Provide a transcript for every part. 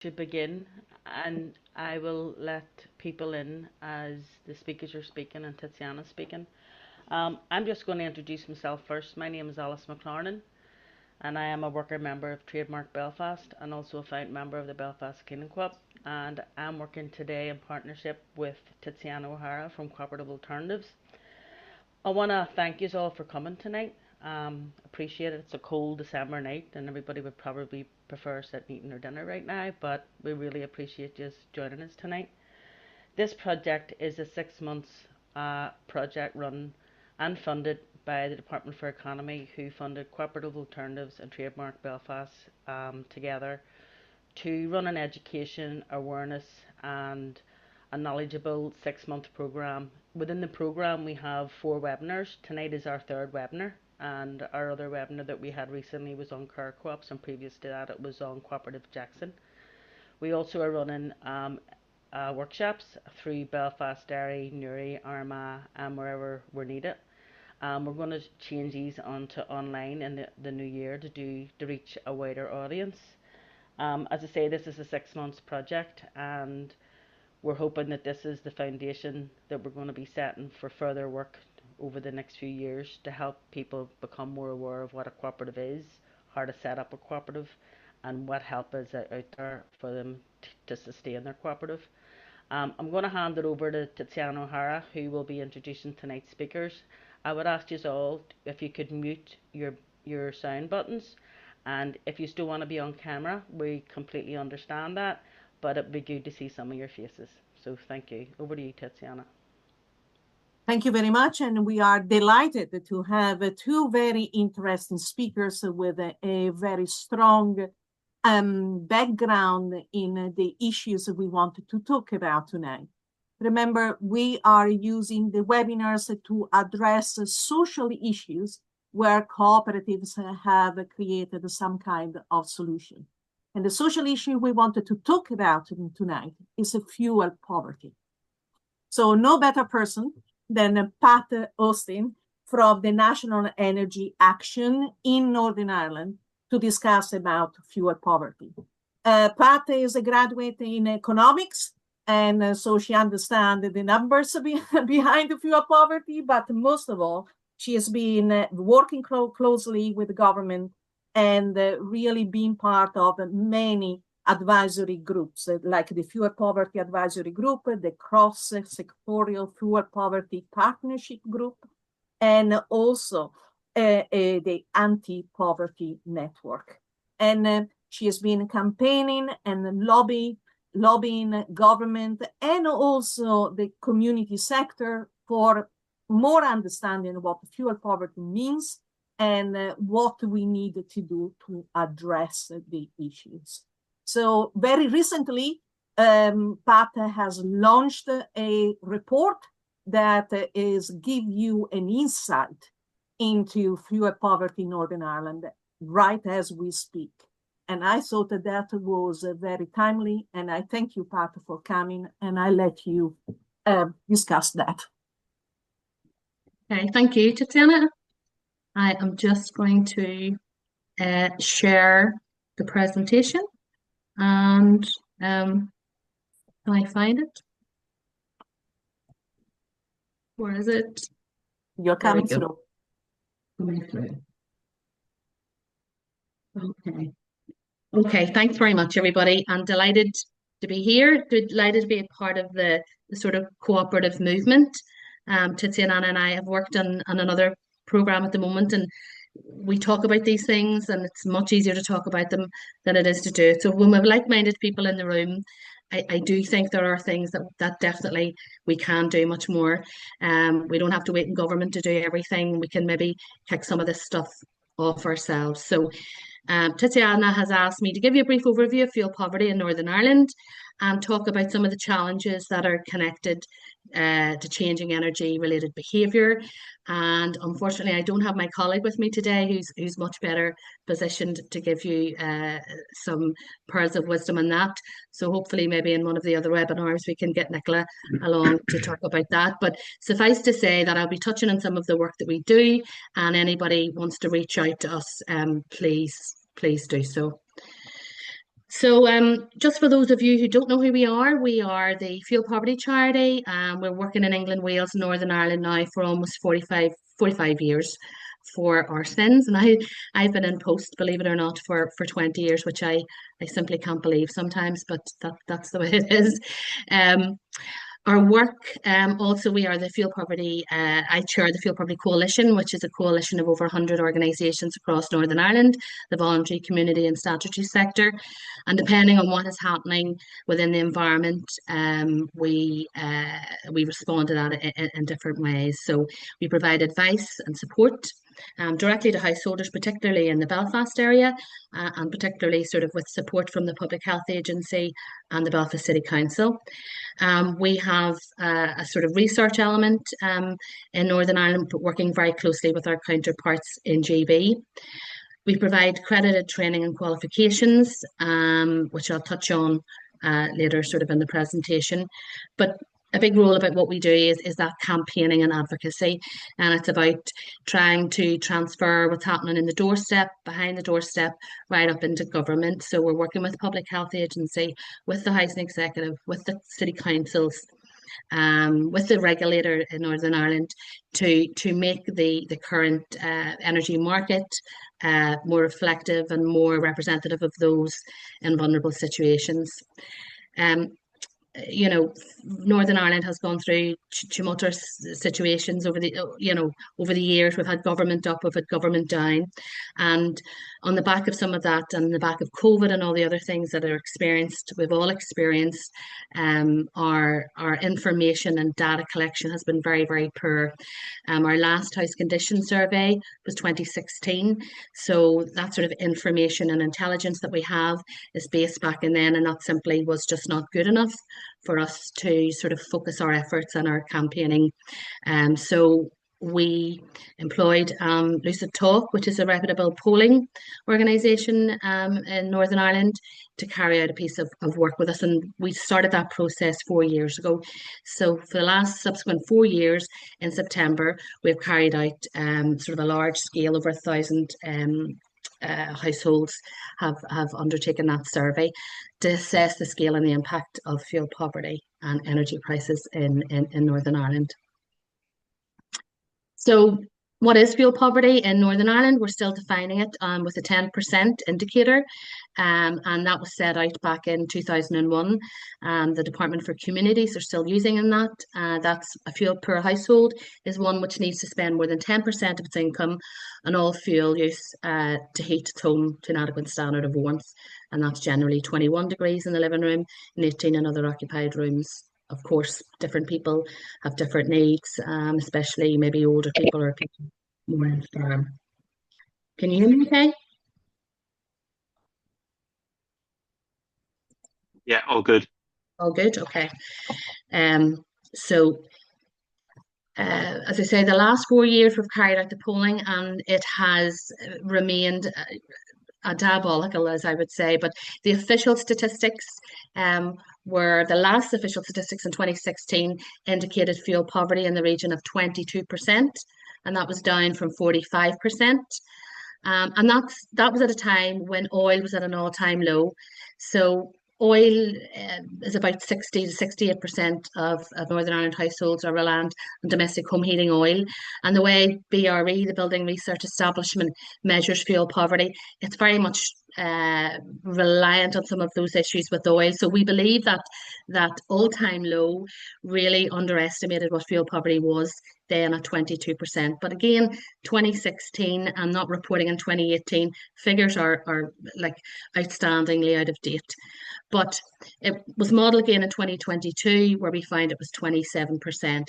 to begin, and I will let people in as the speakers are speaking and Tiziana's speaking. I'm just going to introduce myself first. My name is Alice McLarnon, and I am a worker member of Trademark Belfast and also a founding member of the Belfast Cleaning Co-op. And I'm working today in partnership with Tiziana O'Hara from Co-operative Alternatives. I want to thank you all for coming tonight. Appreciate it. It's a cold December night, and everybody would probably prefer sitting eating their dinner right now, but we really appreciate you joining us tonight. This project is a 6 months project run and funded by the Department for Economy, who funded Cooperative Alternatives and Trademark Belfast together to run an education, awareness, and a knowledgeable 6 month program. Within the program, we have 4 webinars. Tonight is our third webinar, and our other webinar that we had recently was on car co-ops, and previous to that, it was on Cooperative Jackson. We also are running workshops through Belfast, Derry, Newry, Armagh, and wherever we're needed. We're going to change these onto online in the new year to reach a wider audience. As I say, this is a 6 months project, and we're hoping that this is the foundation that we're going to be setting for further work over the next few years to help people become more aware of what a cooperative is, how to set up a cooperative, and what help is out there for them to sustain their cooperative. I'm going to hand it over to Tiziana O'Hara, who will be introducing tonight's speakers. I would ask you all if you could mute your sound buttons, and if you still want to be on camera, we completely understand that, but it'd be good to see some of your faces. So thank you. Over to you, Tiziana. Thank you very much, and we are delighted to have 2 very interesting speakers with a very strong background in the issues we wanted to talk about tonight. Remember, we are using the webinars to address social issues where cooperatives have created some kind of solution. And the social issue we wanted to talk about tonight is fuel poverty. So no better person than Pat Austin from the National Energy Action in Northern Ireland to discuss about fuel poverty. Pat is a graduate in economics, and so she understands the numbers behind the fuel poverty, but most of all, she has been working closely with the government and really being part of many advisory groups, like the Fuel Poverty Advisory Group, the Cross-Sectorial Fuel Poverty Partnership Group, and also the Anti-Poverty Network. And she has been campaigning and lobbying government and also the community sector for more understanding of what fuel poverty means and what we need to do to address the issues. So very recently, Pat has launched a report that is give you an insight into fuel poverty in Northern Ireland right as we speak. And I thought that that was very timely, and I thank you, Pat, for coming, and I let you discuss that. Okay, thank you, Tiziana. I am just going to share the presentation, and can I find it? Where is it? You're coming through. Coming through. Okay. Okay, thanks very much, everybody. I'm delighted to be here, delighted to be a part of the sort of cooperative movement. Tiziana and I have worked on another program at the moment, and we talk about these things, and it's much easier to talk about them than it is to do it. So when we have like-minded people in the room, I do think there are things that definitely we can do much more. We don't have to wait in government to do everything. We can maybe kick some of this stuff off ourselves. So Tiziana has asked me to give you a brief overview of fuel poverty in Northern Ireland and talk about some of the challenges that are connected to changing energy related behaviour. And unfortunately, I don't have my colleague with me today who's much better positioned to give you some pearls of wisdom on that. So hopefully maybe in one of the other webinars we can get Nicola along to talk about that. But suffice to say that I'll be touching on some of the work that we do, and anybody wants to reach out to us, please do so. Just for those of you who don't know who we are the Fuel Poverty Charity. We're working in England, Wales, Northern Ireland now for almost 45 years for our sins. And I've been in post, believe it or not, for 20 years, which I simply can't believe sometimes, but that's the way it is. Um, our work, also, we are the Fuel Poverty, I chair the Fuel Poverty Coalition, which is a coalition of over 100 organisations across Northern Ireland, the voluntary, community and statutory sector. And depending on what is happening within the environment, we respond to that in different ways. So we provide advice and support directly to householders, particularly in the Belfast area, and particularly sort of with support from the Public Health Agency and the Belfast City Council. We have a sort of research element in Northern Ireland, but working very closely with our counterparts in GB. We provide credited training and qualifications, which I'll touch on later sort of in the presentation. But a big role about what we do is that campaigning and advocacy. And it's about trying to transfer what's happening in the doorstep, behind the doorstep, right up into government. So we're working with Public Health Agency, with the Housing Executive, with the city councils, with the regulator in Northern Ireland to make the current energy market more reflective and more representative of those in vulnerable situations. Um, Northern Ireland has gone through tumultuous situations over the years. We've had government up, we've had government down, and on the back of some of that, and the back of COVID and all the other things that we've all experienced, our information and data collection has been very, very poor. Our last house condition survey was 2016, so that sort of information and intelligence that we have is based back in then, and that simply was just not good enough for us to sort of focus our efforts and our campaigning. So we employed Lucid Talk, which is a reputable polling organisation in Northern Ireland, to carry out a piece of work with us. And we started that process 4 years ago. So for the last subsequent 4 years, in September, we've carried out sort of a large scale, over 1,000 households have undertaken that survey to assess the scale and the impact of fuel poverty and energy prices in Northern Ireland. So what is fuel poverty in Northern Ireland? We're still defining it with a 10% indicator, and that was set out back in 2001. The Department for Communities are still using in that. That's a fuel poor household is one which needs to spend more than 10% of its income on all fuel use to heat its home to an adequate standard of warmth, and that's generally 21 degrees in the living room and 18 in other occupied rooms. Of course, different people have different needs, especially maybe older people or people more infirm. Can you hear me okay? Yeah, all good. All good, okay. So, as I say, the last 4 years we've carried out the polling, and it has remained diabolical, as I would say. But the official statistics were the last official statistics in 2016 indicated fuel poverty in the region of 22%, and that was down from 45%. And that was at a time when oil was at an all-time low. So oil is about 60 to 68% of Northern Ireland households are reliant on domestic home heating oil. And the way BRE, the Building Research Establishment, measures fuel poverty, it's very much reliant on some of those issues with oil. So we believe that all-time low really underestimated what fuel poverty was then at 22%. But again, 2016 and not reporting in 2018 figures are like outstandingly out of date. But it was modelled again in 2022 where we found it was 27%.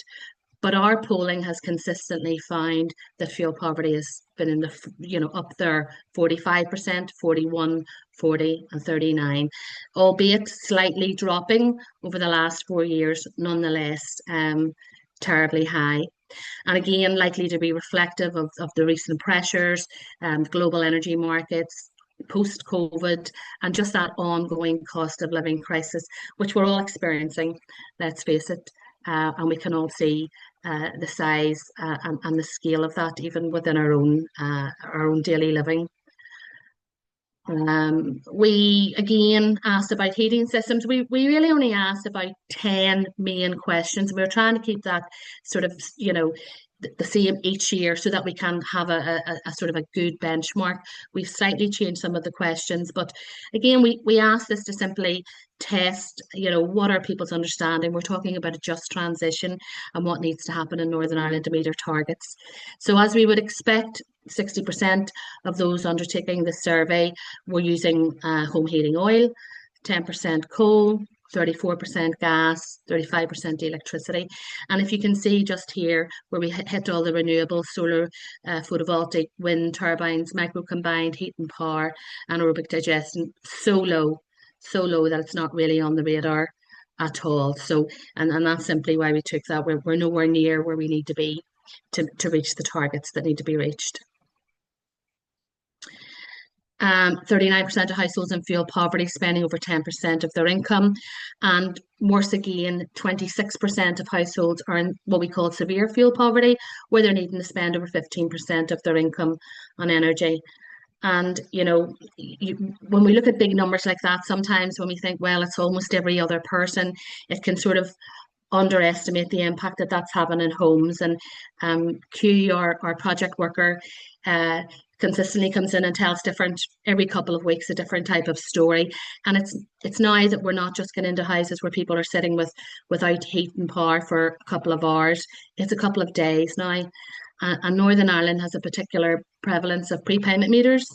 But our polling has consistently found that fuel poverty has been in the, up there, 45%, 41, 40 and 39, albeit slightly dropping over the last 4 years, nonetheless terribly high. And again, likely to be reflective of the recent pressures, global energy markets, post-COVID, and just that ongoing cost of living crisis, which we're all experiencing, let's face it. And we can all see the size and the scale of that even within our own daily living. We again asked about heating systems. We really only asked about 10 main questions. We were trying to keep that sort of, the same each year so that we can have a sort of a good benchmark. We've slightly changed some of the questions, but again, we asked this to simply test, what are people's understanding. We're talking about a just transition and what needs to happen in Northern Ireland to meet our targets. So as we would expect, 60% of those undertaking the survey were using home heating oil, 10% coal, 34% gas, 35% electricity. And if you can see just here where we hit all the renewable solar, photovoltaic, wind turbines, micro combined heat and power, anaerobic digestion, so low that it's not really on the radar at all. So, and that's simply why we took that. We're nowhere near where we need to be to reach the targets that need to be reached. 39% of households in fuel poverty spending over 10% of their income. And worse again, 26% of households are in what we call severe fuel poverty, where they're needing to spend over 15% of their income on energy. And, when we look at big numbers like that, sometimes when we think, well, it's almost every other person, it can sort of underestimate the impact that that's having in homes. And Q, our project worker, consistently comes in and tells every couple of weeks a different type of story. And it's now that we're not just getting into houses where people are sitting without heat and power for a couple of hours. It's a couple of days now. And Northern Ireland has a particular prevalence of prepayment meters.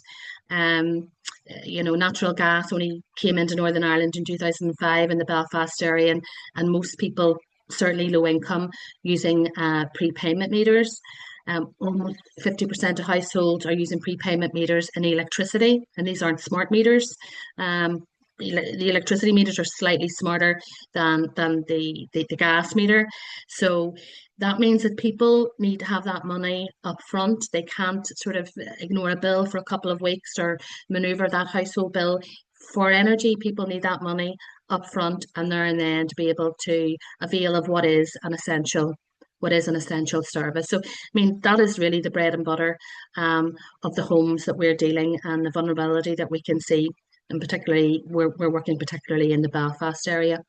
Natural gas only came into Northern Ireland in 2005 in the Belfast area, and most people, certainly low income, using prepayment meters. Almost 50% of households are using prepayment meters in electricity, and these aren't smart meters. The electricity meters are slightly smarter than the gas meter. So that means that people need to have that money up front. They can't sort of ignore a bill for a couple of weeks or maneuver that household bill. For energy, people need that money up front and there and then to be able to avail of what is an essential service. So, I mean, that is really the bread and butter of the homes that we're dealing and the vulnerability that we can see. And particularly, we're working particularly in the Belfast area.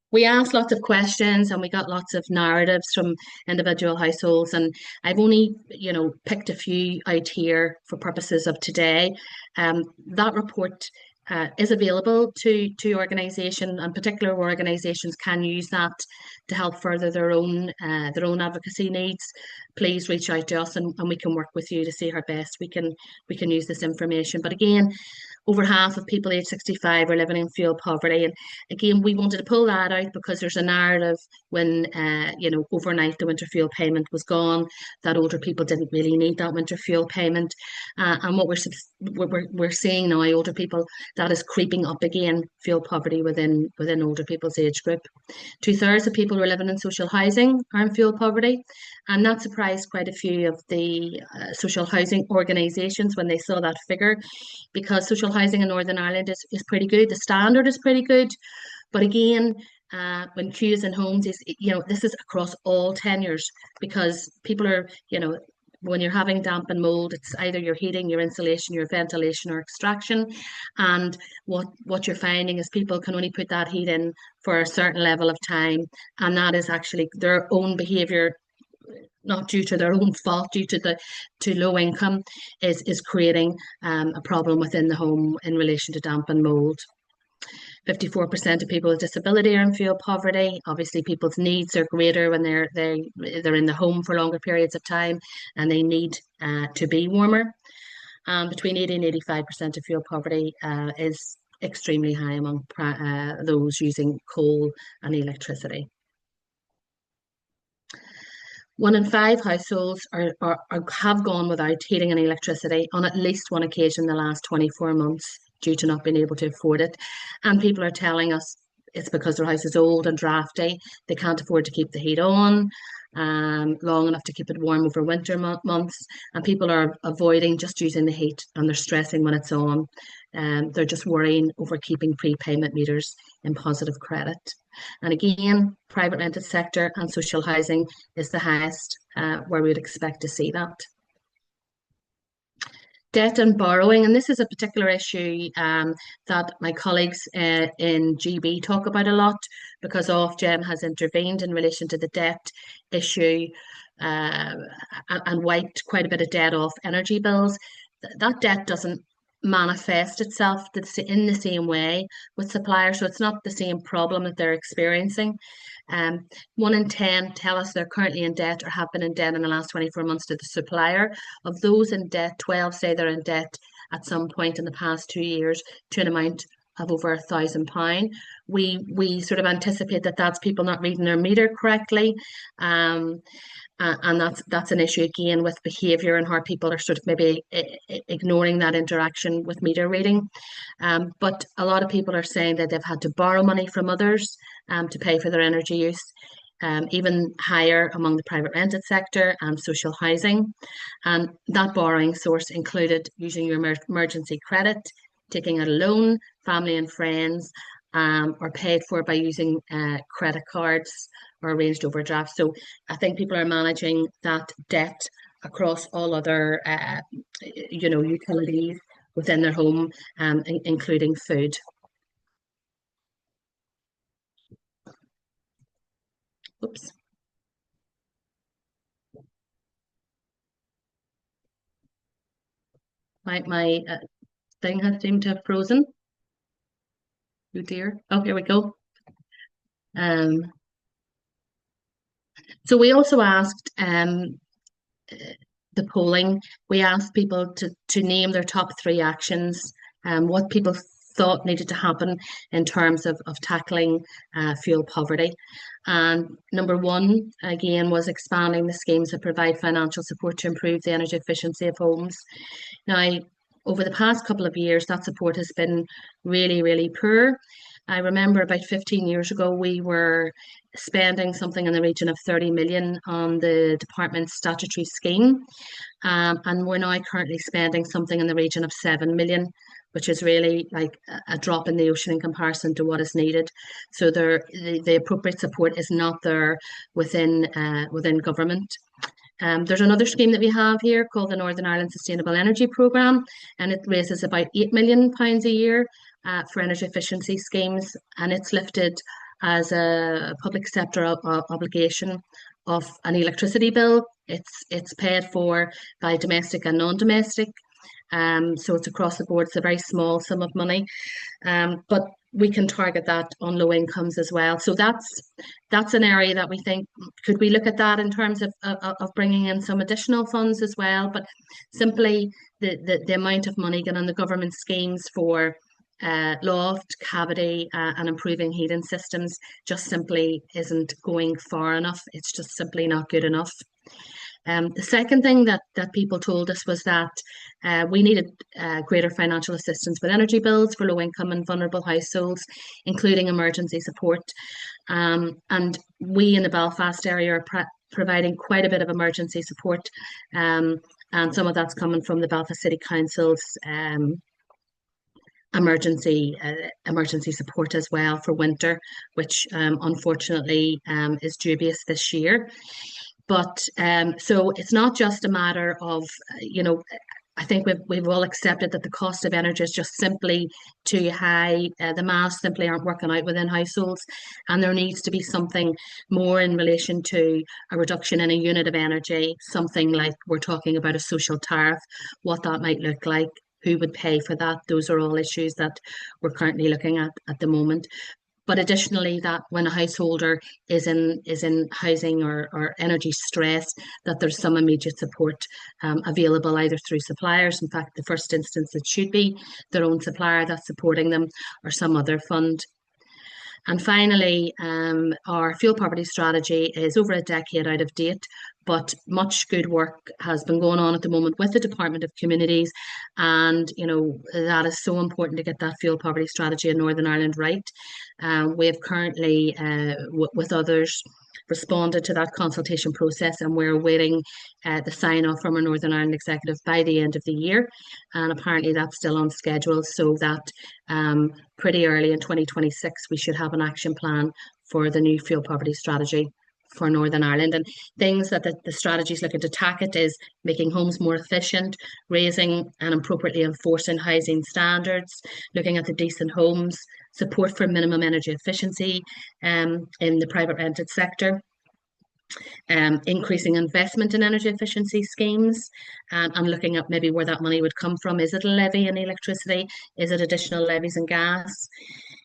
We asked lots of questions and we got lots of narratives from individual households. And I've only, picked a few out here for purposes of today. That report is available to organisations, and particular organisations can use that to help further their own advocacy needs. Please reach out to us and we can work with you to see how best we can use this information. But again, over half of people aged 65 are living in fuel poverty. And again, we wanted to pull that out because there's a narrative when, overnight the winter fuel payment was gone, that older people didn't really need that winter fuel payment. And what we're seeing now, older people, that is creeping up again, fuel poverty within older people's age group. 2/3 of people who are living in social housing are in fuel poverty. And that surprised quite a few of the social housing organisations when they saw that figure, because social housing in Northern Ireland is pretty good. The standard is pretty good. But again, when Q is in homes, this is across all tenures, because people are, when you're having damp and mold, it's either your heating, your insulation, your ventilation, or extraction. And what you're finding is people can only put that heat in for a certain level of time, and that is actually their own behaviour, not due to their own fault, due to low income, is creating a problem within the home in relation to damp and mold. 54% of people with disability are in fuel poverty. Obviously, people's needs are greater when they're in the home for longer periods of time, and they need to be warmer. Between 80 and 85% of fuel poverty is extremely high among those using coal and electricity. 1 in 5 households have gone without heating and electricity on at least one occasion in the last 24 months due to not being able to afford it. And people are telling us it's because their house is old and drafty. They can't afford to keep the heat on long enough to keep it warm over winter months. And people are avoiding just using the heat, and they're stressing when it's on. They're just worrying over keeping prepayment meters in positive credit. And again, private rented sector and social housing is the highest where we would expect to see that. Debt and borrowing, and this is a particular issue that my colleagues in GB talk about a lot, because Ofgem has intervened in relation to the debt issue uh, and wiped quite a bit of debt off energy bills. That debt doesn't manifest itself in the same way with suppliers, so it's not the same problem that they're experiencing. Um, 1 in 10 tell us they're currently in debt or have been in debt in the last 24 months to the supplier. Of those in debt, 12 say they're in debt at some point in the past 2 years to an amount of over £1,000. We sort of anticipate that that's people not reading their meter correctly. Um, and that's an issue again with behaviour and how people are sort of maybe ignoring that interaction with meter reading. But a lot of people are saying that they've had to borrow money from others to pay for their energy use. Even higher among the private rented sector and social housing. And that borrowing source included using your emergency credit, taking out a loan, family and friends, or paid for by using credit cards or arranged overdraft. So I think people are managing that debt across all other, utilities within their home, including food. Oops. My thing has seemed to have frozen. Oh dear. Oh, here we go. Um, so we also asked the polling, we asked people to name their top 3 actions, what people thought needed to happen in terms of tackling fuel poverty. And number 1, again, was expanding the schemes that provide financial support to improve the energy efficiency of homes. Now, over the past couple of years, that support has been really, really poor. I remember about 15 years ago, we were spending something in the region of 30 million on the department's statutory scheme. And we're now currently spending something in the region of 7 million, which is really like a drop in the ocean in comparison to what is needed. So the appropriate support is not there within government. There's another scheme that we have here called the Northern Ireland Sustainable Energy Programme, and it raises about £8 million a year for energy efficiency schemes, and it's lifted as a public sector obligation of an electricity bill. It's paid for by domestic and non-domestic, so it's across the board. It's a very small sum of money, but we can target that on low incomes as well. So that's an area that we think, could we look at that in terms of bringing in some additional funds as well? But simply the amount of money getting on the government schemes for loft, cavity, and improving heating systems just simply isn't going far enough. It's just simply not good enough. The second thing that people told us was that we needed greater financial assistance with energy bills for low income and vulnerable households, including emergency support. And we in the Belfast area are providing quite a bit of emergency support, and some of that's coming from the Belfast City Council's emergency support as well for winter, which unfortunately is dubious this year. But so it's not just a matter of, I think we've all accepted that the cost of energy is just simply too high. The maths simply aren't working out within households, and there needs to be something more in relation to a reduction in a unit of energy, something like we're talking about a social tariff, what that might look like, who would pay for that. Those are all issues that we're currently looking at the moment. But additionally, that when a householder is in housing or energy stress, that there's some immediate support available either through suppliers. In fact, the first instance, it should be their own supplier that's supporting them, or some other fund. And finally, our fuel poverty strategy is over a decade out of date, but much good work has been going on at the moment with the Department of Communities. And, that is so important to get that fuel poverty strategy in Northern Ireland right. We have currently, with others, responded to that consultation process, and we're awaiting the sign off from our Northern Ireland Executive by the end of the year. And apparently that's still on schedule, so that pretty early in 2026 we should have an action plan for the new fuel poverty strategy for Northern Ireland. And things that the strategies looking to tackle is making homes more efficient, raising and appropriately enforcing housing standards, looking at the decent homes, support for minimum energy efficiency in the private rented sector, increasing investment in energy efficiency schemes, and looking at maybe where that money would come from. Is it a levy in electricity? Is it additional levies in gas?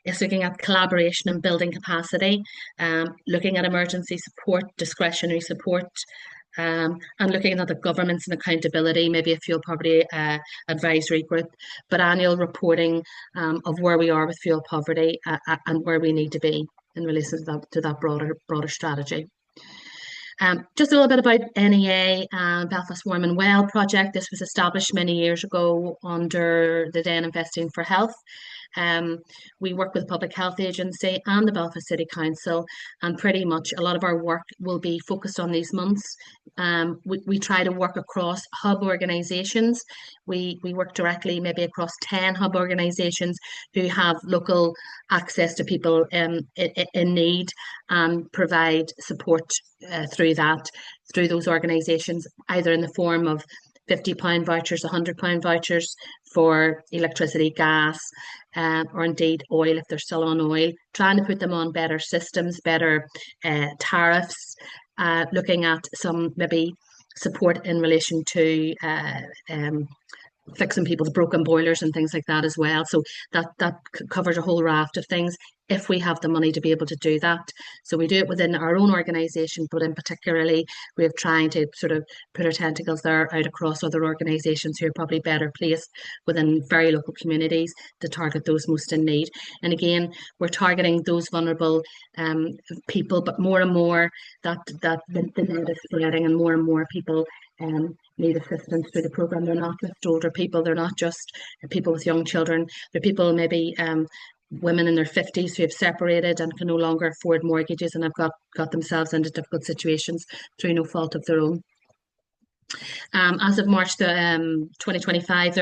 It's looking at collaboration and building capacity, looking at emergency support, discretionary support, and looking at the governance and accountability, maybe a fuel poverty advisory group, but annual reporting of where we are with fuel poverty and where we need to be in relation to that broader strategy. Just a little bit about NEA and Belfast Warm and Well project. This was established many years ago under the then Investing for Health. We work with the Public Health Agency and the Belfast City Council, and pretty much a lot of our work will be focused on these months. We try to work across hub organisations. We work directly maybe across 10 hub organisations who have local access to people in need, and provide support through those organisations, either in the form of £50 vouchers, £100 vouchers for electricity, gas, or indeed oil if they're still on oil, trying to put them on better systems, better tariffs, looking at some maybe support in relation to fixing people's broken boilers and things like that as well. So that covers a whole raft of things if we have the money to be able to do that. So we do it within our own organisation, but in particularly we're trying to sort of put our tentacles there out across other organisations who are probably better placed within very local communities to target those most in need. And again, we're targeting those vulnerable people, but more and more that the need is spreading, and more people need assistance through the programme. They're not just older people, they're not just people with young children, they're people maybe women in their 50s who have separated and can no longer afford mortgages and have got themselves into difficult situations through no fault of their own. As of March 2025,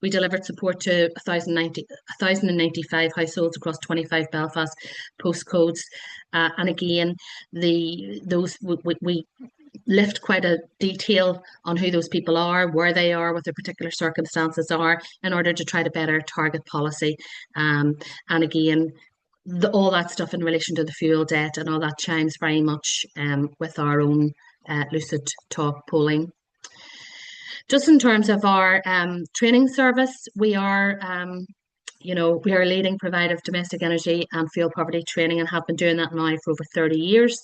we delivered support to 1,095 households across 25 Belfast postcodes. And again, we lift quite a detail on who those people are, where they are, what their particular circumstances are, in order to try to better target policy. And again, all that stuff in relation to the fuel debt and all that chimes very much with our own Lucid Talk polling. Just in terms of our training service, we are we are a leading provider of domestic energy and fuel poverty training, and have been doing that now for over 30 years.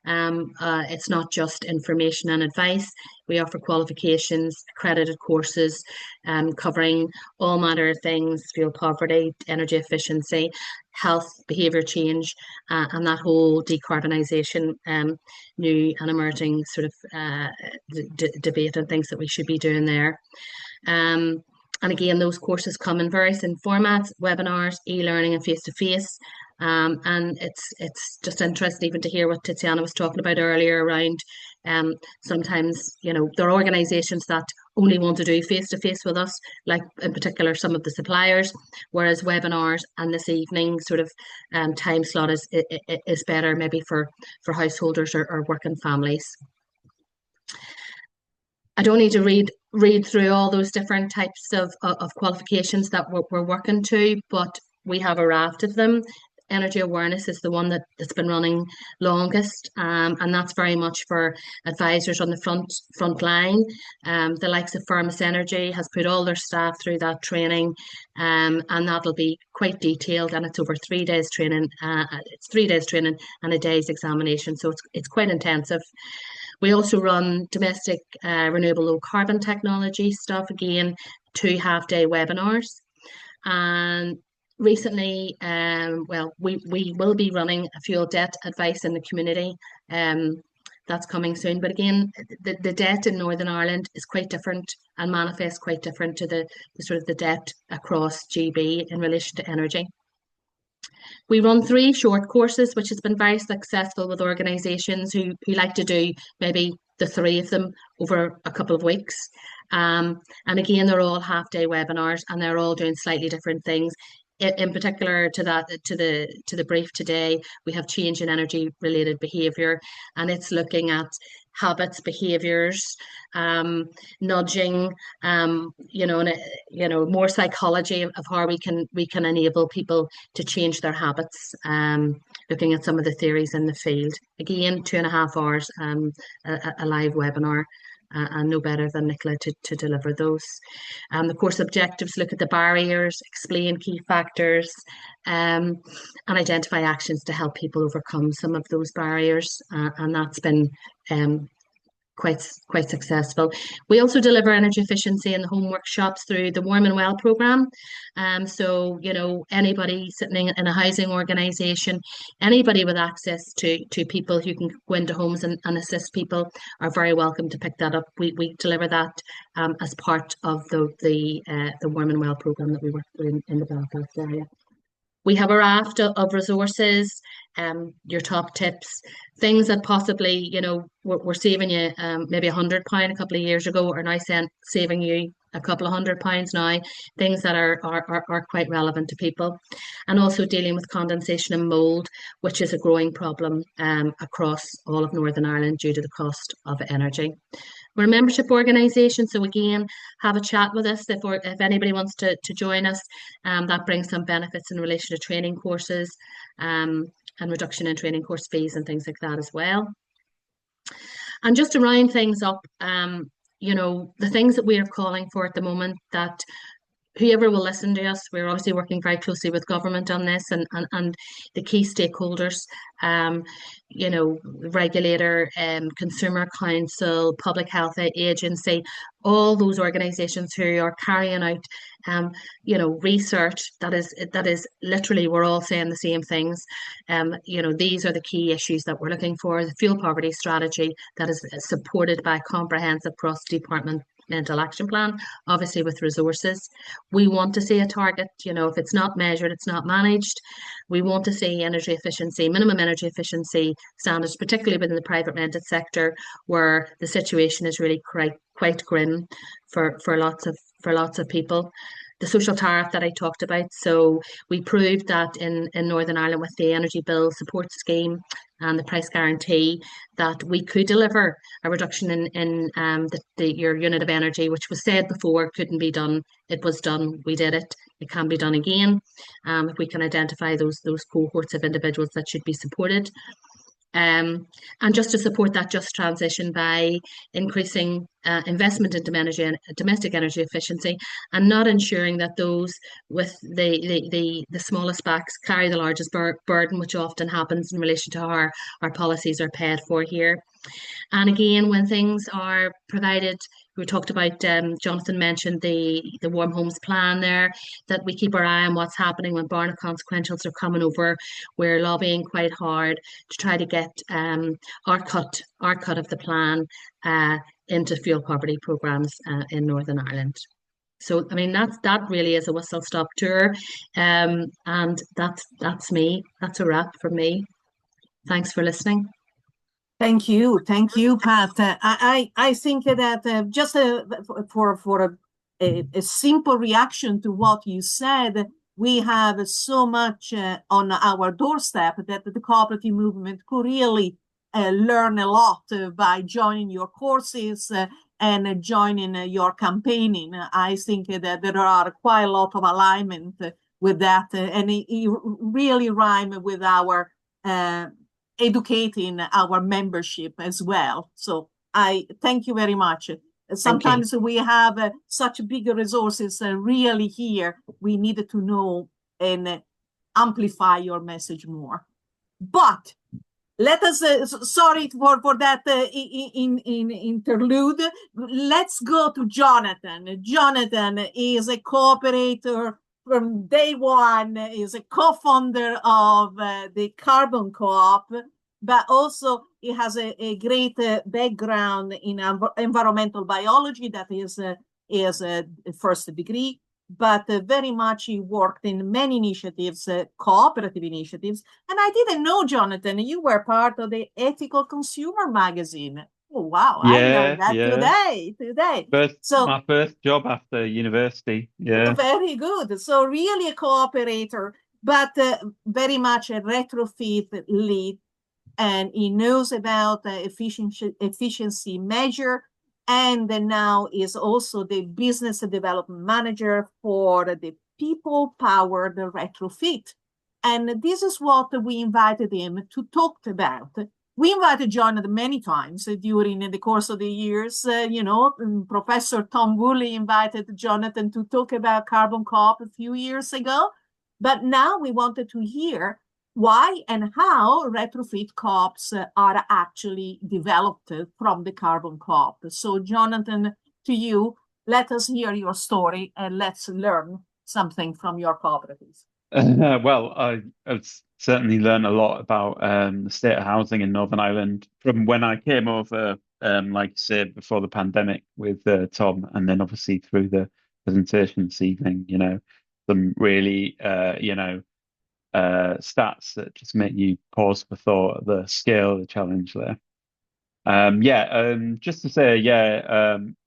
It's not just information and advice. We offer qualifications, accredited courses, covering all manner of things: fuel poverty, energy efficiency, health, behaviour change, and that whole decarbonisation, new and emerging sort of debate and things that we should be doing there. And again, those courses come in various formats: webinars, e-learning, and face-to-face. And it's just interesting even to hear what Tiziana was talking about earlier around sometimes, there are organisations that only want to do face-to-face with us, like in particular some of the suppliers, whereas webinars and this evening sort of time slot is better maybe for householders or working families. I don't need to read through all those different types of qualifications that we're working to, but we have a raft of them. Energy awareness is the one that's been running longest, and that's very much for advisors on the front line. The likes of Firmus Energy has put all their staff through that training, and that'll be quite detailed, and it's over 3 days training. It's 3 days training and a day's examination, so it's quite intensive. We also run domestic renewable low carbon technology stuff, again, 2 half-day webinars. And recently, we will be running a fuel debt advice in the community. That's coming soon. But again, the debt in Northern Ireland is quite different and manifests quite different to the sort of the debt across GB in relation to energy. We run 3 short courses, which has been very successful with organisations who like to do maybe the 3 of them over a couple of weeks. And again, they're all half-day webinars, and they're all doing slightly different things. in particular to the brief today, we have change in energy related behaviour, and it's looking at habits, behaviours, nudging, more psychology of how we can enable people to change their habits. Looking at some of the theories in the field. Again, 2.5 hours, a live webinar. And no better than Nicola to deliver those. The course objectives look at the barriers, explain key factors, and identify actions to help people overcome some of those barriers. And that's been quite successful. We also deliver energy efficiency in the home workshops through the Warm and Well program. So anybody sitting in a housing organisation, anybody with access to people who can go into homes and assist people are very welcome to pick that up. We deliver that as part of the Warm and Well program that we work through in the Belfast area. We have a raft of resources, your top tips, things that possibly, were saving you maybe £100 a couple of years ago are now saving you a couple of £100 now, things that are quite relevant to people. And also dealing with condensation and mould, which is a growing problem across all of Northern Ireland due to the cost of energy. We're a membership organisation, so again, have a chat with us if anybody wants to join us. That brings some benefits in relation to training courses and reduction in training course fees and things like that as well. And just to round things up, the things that we are calling for at the moment, that whoever will listen to us, we're obviously working very closely with government on this and the key stakeholders, regulator, consumer council, public health agency, all those organisations who are carrying out, research that is literally, we're all saying the same things. These are the key issues that we're looking for. The fuel poverty strategy that is supported by a comprehensive cross-departmental action plan, obviously with resources. We want to see a target, if it's not measured, it's not managed. We want to see energy efficiency, minimum energy efficiency standards, particularly within the private rented sector, where the situation is really quite grim for lots of people. The social tariff that I talked about. So we proved that in Northern Ireland with the energy bill support scheme and the price guarantee that we could deliver a reduction in your unit of energy, which was said before couldn't be done. It was done. We did it. It can be done again if we can identify those cohorts of individuals that should be supported. And just to support that just transition by increasing investment into domestic energy efficiency, and not ensuring that those with the smallest backs carry the largest burden, which often happens in relation to how our policies are paid for here. And again, when things are provided, we talked about, Jonathan mentioned the Warm Homes plan there, that we keep our eye on what's happening when Barna consequentials are coming over. We're lobbying quite hard to try to get our cut of the plan into fuel poverty programmes in Northern Ireland. So, I mean, that really is a whistle-stop tour. And that's me. That's a wrap from me. Thanks for listening. Thank you, Pat. I think that just for a simple reaction to what you said, we have so much on our doorstep that the cooperative movement could really learn a lot by joining your courses and joining your campaigning. I think that there are quite a lot of alignment with that, and it really rhyme with our educating our membership as well. So I thank you very much. Sometimes we have such big resources really here. We need to know and amplify your message more. But let us, sorry for that in interlude. Let's go to Jonathan. Jonathan is a cooperator from day one, is a co-founder of the Carbon Co-op, but also he has a great background in environmental biology. That is a first degree, but very much he worked in many initiatives, cooperative initiatives. And I didn't know, Jonathan, you were part of the Ethical Consumer magazine. Oh, wow, I learned Yeah, that yeah. today. So My first job after university. Yeah. very good. So really a cooperator, but very much a retrofit lead, and he knows about the efficiency measure, and then now is also the business development manager for the people powered retrofit. And this is what we invited him to talk about. We invited Jonathan many times during the course of the years. Professor Tom Woolley invited Jonathan to talk about carbon cop a few years ago. But now we wanted to hear why and how retrofit COPs are actually developed from the carbon COP. So, Jonathan, to you, let us hear your story and let's learn something from your cooperatives. Well, I've certainly learned a lot about the state of housing in Northern Ireland from when I came over, like you said, before the pandemic with Tom, and then obviously through the presentation this evening, some really, stats that just make you pause for thought at the scale of the challenge there. Just to say,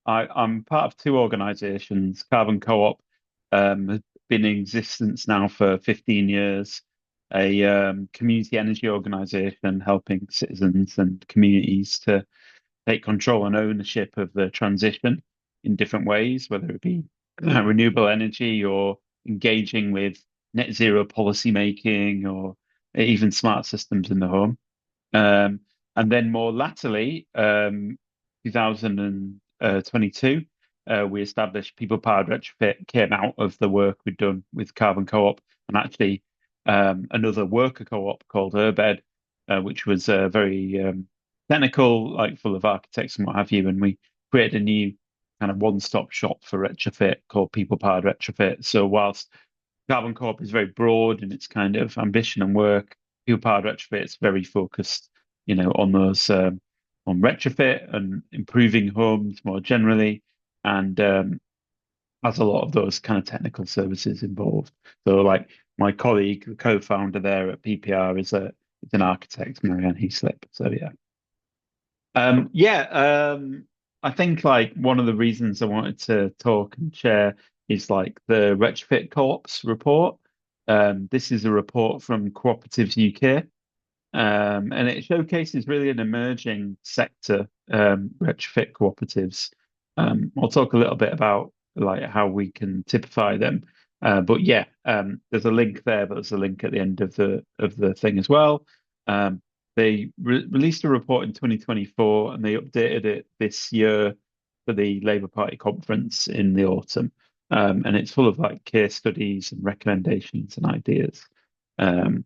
I'm part of two organizations. Carbon Co-op has been in existence now for 15 years, a community energy organization helping citizens and communities to take control and ownership of the transition in different ways, whether it be renewable energy or engaging with net zero policy making or even smart systems in the home. Um, and then more latterly, 2022, we established People Powered Retrofit, came out of the work we'd done with Carbon Co-op, and actually another worker co-op called Urbed, which was very technical, like full of architects and what have you. And we created a new kind of one-stop shop for retrofit called People Powered Retrofit. So whilst Carbon Co-op is very broad in its kind of ambition and work, People Powered Retrofit is very focused, on those on retrofit and improving homes more generally, and has a lot of those kind of technical services involved. So, like my colleague, the co-founder there at PPR, is an architect, Marianne Heaslip. So yeah. I think like one of the reasons I wanted to talk and share is like the Retrofit Co-ops report. This is a report from Cooperatives UK, and it showcases really an emerging sector, retrofit cooperatives. I'll talk a little bit about like how we can typify them. But yeah, there's a link there, but there's a link at the end of the thing as well. Um, they released a report in 2024 and they updated it this year for the Labour Party conference in the autumn. And it's full of like case studies and recommendations and ideas. Um,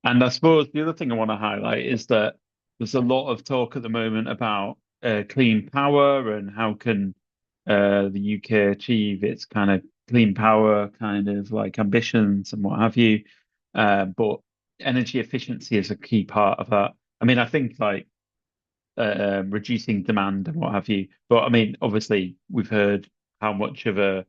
and I suppose the other thing I want to highlight is that there's a lot of talk at the moment about clean power and how can the UK achieve its kind of clean power kind of like ambitions and what have you. But energy efficiency is a key part of that. I mean, I think like reducing demand and what have you. But I mean, obviously, we've heard how much of a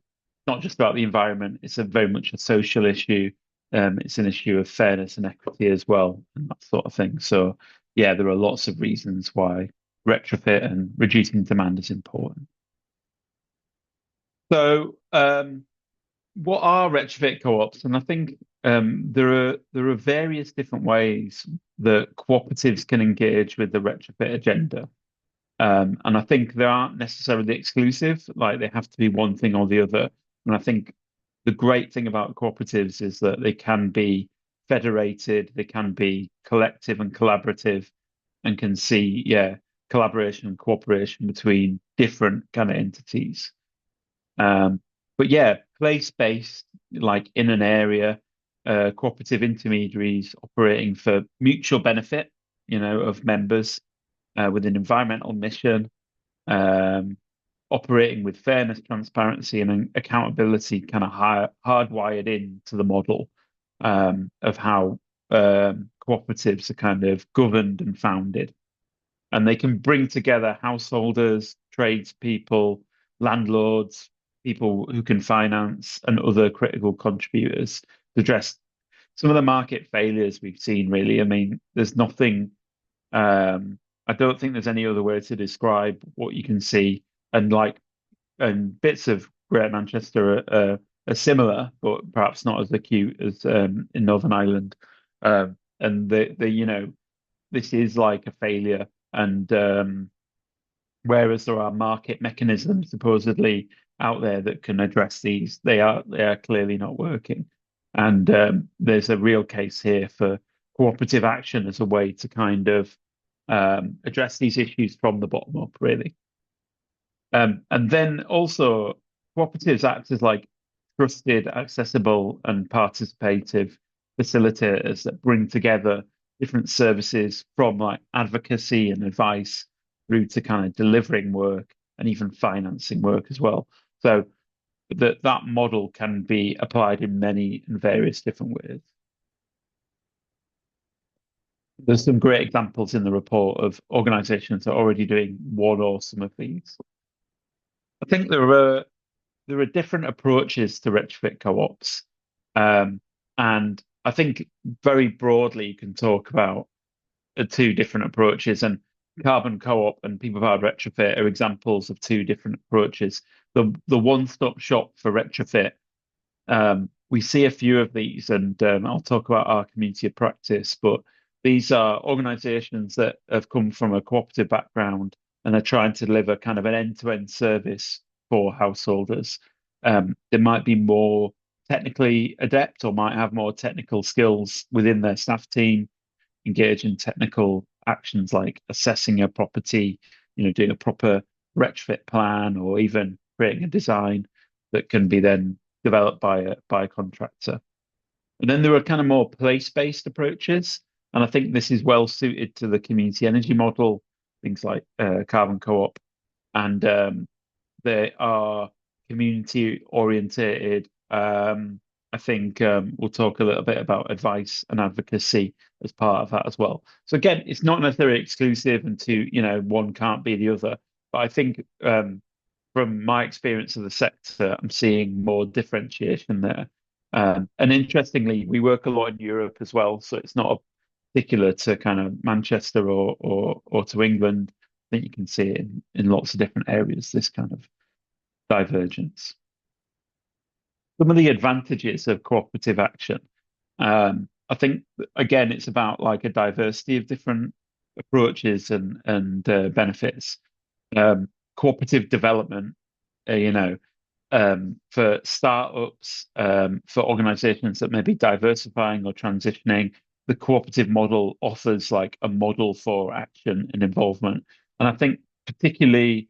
not just about the environment, it's a very much a social issue. It's an issue of fairness and equity as well, and that sort of thing. So, yeah, there are lots of reasons why retrofit and reducing demand is important. So, what are retrofit co-ops? And I think there are various different ways that cooperatives can engage with the retrofit agenda. And I think they aren't necessarily exclusive, like they have to be one thing or the other. And I think the great thing about cooperatives is that they can be federated, they can be collective and collaborative, and can see, collaboration and cooperation between different kind of entities. But yeah, place-based, like in an area, cooperative intermediaries operating for mutual benefit, of members with an environmental mission, um, operating with fairness, transparency, and accountability kind of hardwired into the model of how cooperatives are kind of governed and founded. And they can bring together householders, tradespeople, landlords, people who can finance, and other critical contributors to address some of the market failures we've seen, really. I mean, there's nothing I don't think there's any other way to describe what you can see. And bits of Greater Manchester are similar, but perhaps not as acute as in Northern Ireland. And this is like a failure. And whereas there are market mechanisms supposedly out there that can address these, they are clearly not working. And there's a real case here for cooperative action as a way to kind of address these issues from the bottom up, really. And then also, cooperatives act as like trusted, accessible, and participative facilitators that bring together different services from like advocacy and advice through to kind of delivering work and even financing work as well. So that model can be applied in many and various different ways. There's some great examples in the report of organizations that are already doing one or some of these. I think there are different approaches to retrofit co-ops. And I think very broadly you can talk about two different approaches, and carbon co-op and people-powered retrofit are examples of two different approaches. The one-stop shop for retrofit, we see a few of these, and I'll talk about our community of practice, but these are organizations that have come from a cooperative background and are trying to deliver kind of an end-to-end service for householders. They might be more technically adept or might have more technical skills within their staff team, engage in technical actions like assessing a property, doing a proper retrofit plan, or even creating a design that can be then developed by a contractor. And then there are kind of more place-based approaches, and I think this is well suited to the community energy model, things like carbon co-op, and they are community orientated. I think we'll talk a little bit about advice and advocacy as part of that as well. So again, it's not necessarily exclusive, and one can't be the other. But I think from my experience of the sector, I'm seeing more differentiation there. And interestingly, we work a lot in Europe as well, so it's not particular to kind of Manchester or to England. I think you can see it in lots of different areas, this kind of divergence. Some of the advantages of cooperative action. I think again, it's about like a diversity of different approaches and benefits. Cooperative development, for startups, for organizations that may be diversifying or transitioning, the cooperative model offers like a model for action and involvement. And I think particularly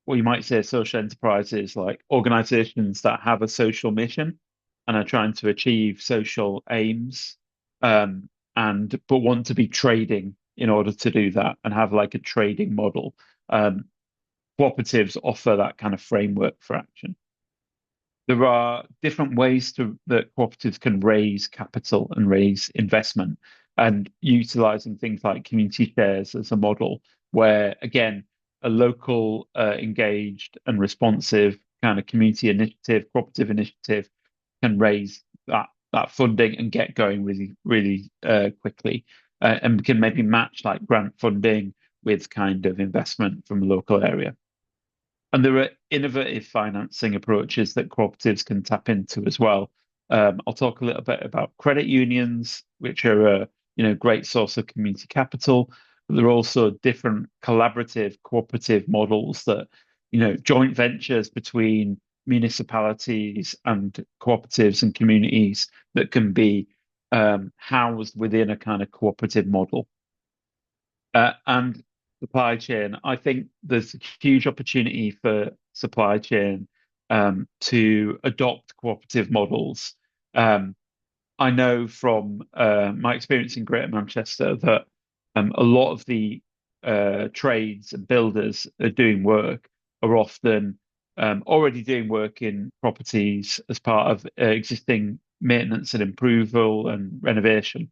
what you might say social enterprises, like organizations that have a social mission and are trying to achieve social aims, but want to be trading in order to do that and have like a trading model. Cooperatives offer that kind of framework for action. There are different ways that cooperatives can raise capital and raise investment, and utilizing things like community shares as a model, where again, a local, engaged and responsive kind of community initiative, cooperative initiative, can raise that funding and get going really, really quickly, and can maybe match like grant funding with kind of investment from a local area. And there are innovative financing approaches that cooperatives can tap into as well. I'll talk a little bit about credit unions, which are a great source of community capital. But there are also different collaborative cooperative models that, joint ventures between municipalities and cooperatives and communities that can be housed within a kind of cooperative model. And supply chain, I think there's a huge opportunity for supply chain to adopt cooperative models. I know from my experience in Greater Manchester that a lot of the trades and builders are doing work are often already doing work in properties as part of existing maintenance and improval and renovation.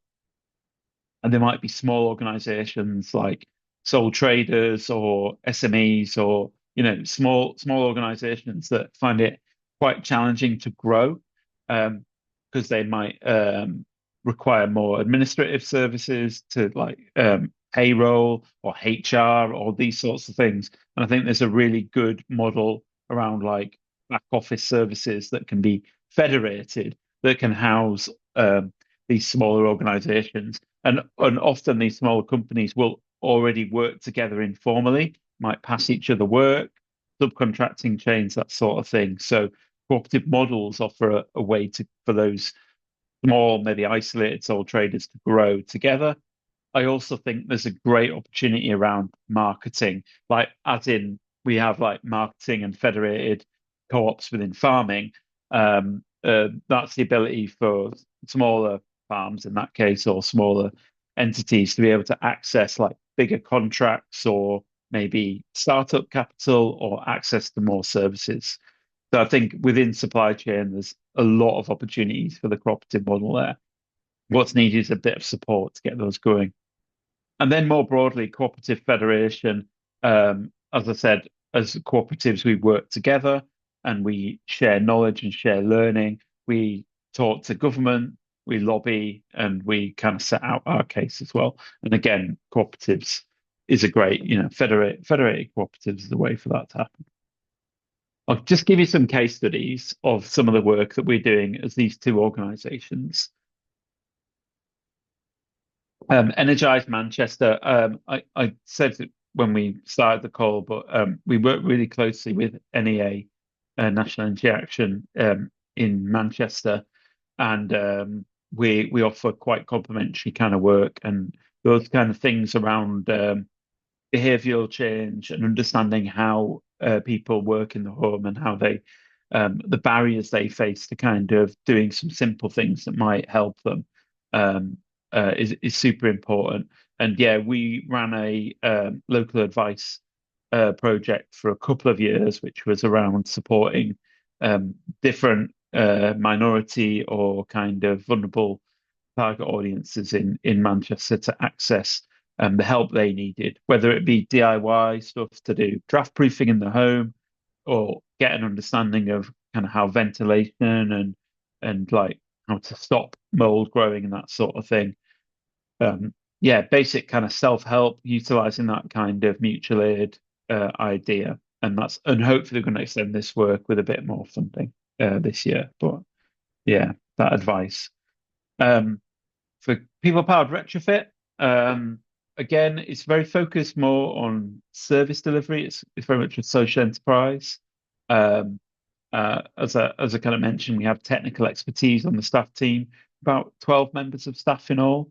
And there might be small organizations like sole traders or SMEs or small organizations that find it quite challenging to grow because they might require more administrative services to payroll or HR or these sorts of things. And I think there's a really good model around like back office services that can be federated, that can house these smaller organizations. And often these smaller companies will already work together informally, might pass each other work, subcontracting chains, that sort of thing. So cooperative models offer a way for those small, maybe isolated sole traders to grow together. I also think there's a great opportunity around marketing, like as in we have like marketing and federated co-ops within farming. That's the ability for smaller farms in that case, or smaller entities to be able to access like bigger contracts or maybe startup capital or access to more services. So I think within supply chain, there's a lot of opportunities for the cooperative model there. What's needed is a bit of support to get those going. And then more broadly, cooperative federation. As I said, as cooperatives, we work together and we share knowledge and share learning. We talk to government, we lobby, and we kind of set out our case as well. And again, cooperatives is a great, federated cooperatives is the way for that to happen. I'll just give you some case studies of some of the work that we're doing as these two organisations. Energize Manchester. I said it when we started the call, but we work really closely with NEA, National Energy Action, in Manchester, and we offer quite complementary kind of work and those kind of things around behavioural change and understanding how people work in the home and how they the barriers they face to kind of doing some simple things that might help them. Is super important. And yeah, we ran a local advice project for a couple of years, which was around supporting different minority or kind of vulnerable target audiences in Manchester to access the help they needed, whether it be DIY stuff to do draft proofing in the home or get an understanding of kind of how ventilation and like how to stop mold growing and that sort of thing. Yeah, basic kind of self-help, utilizing that kind of mutual aid idea, and hopefully we're going to extend this work with a bit more funding this year. But yeah, that advice. For people-powered retrofit, again, it's very focused more on service delivery. It's very much a social enterprise. As I kind of mentioned, we have technical expertise on the staff team, about 12 members of staff in all.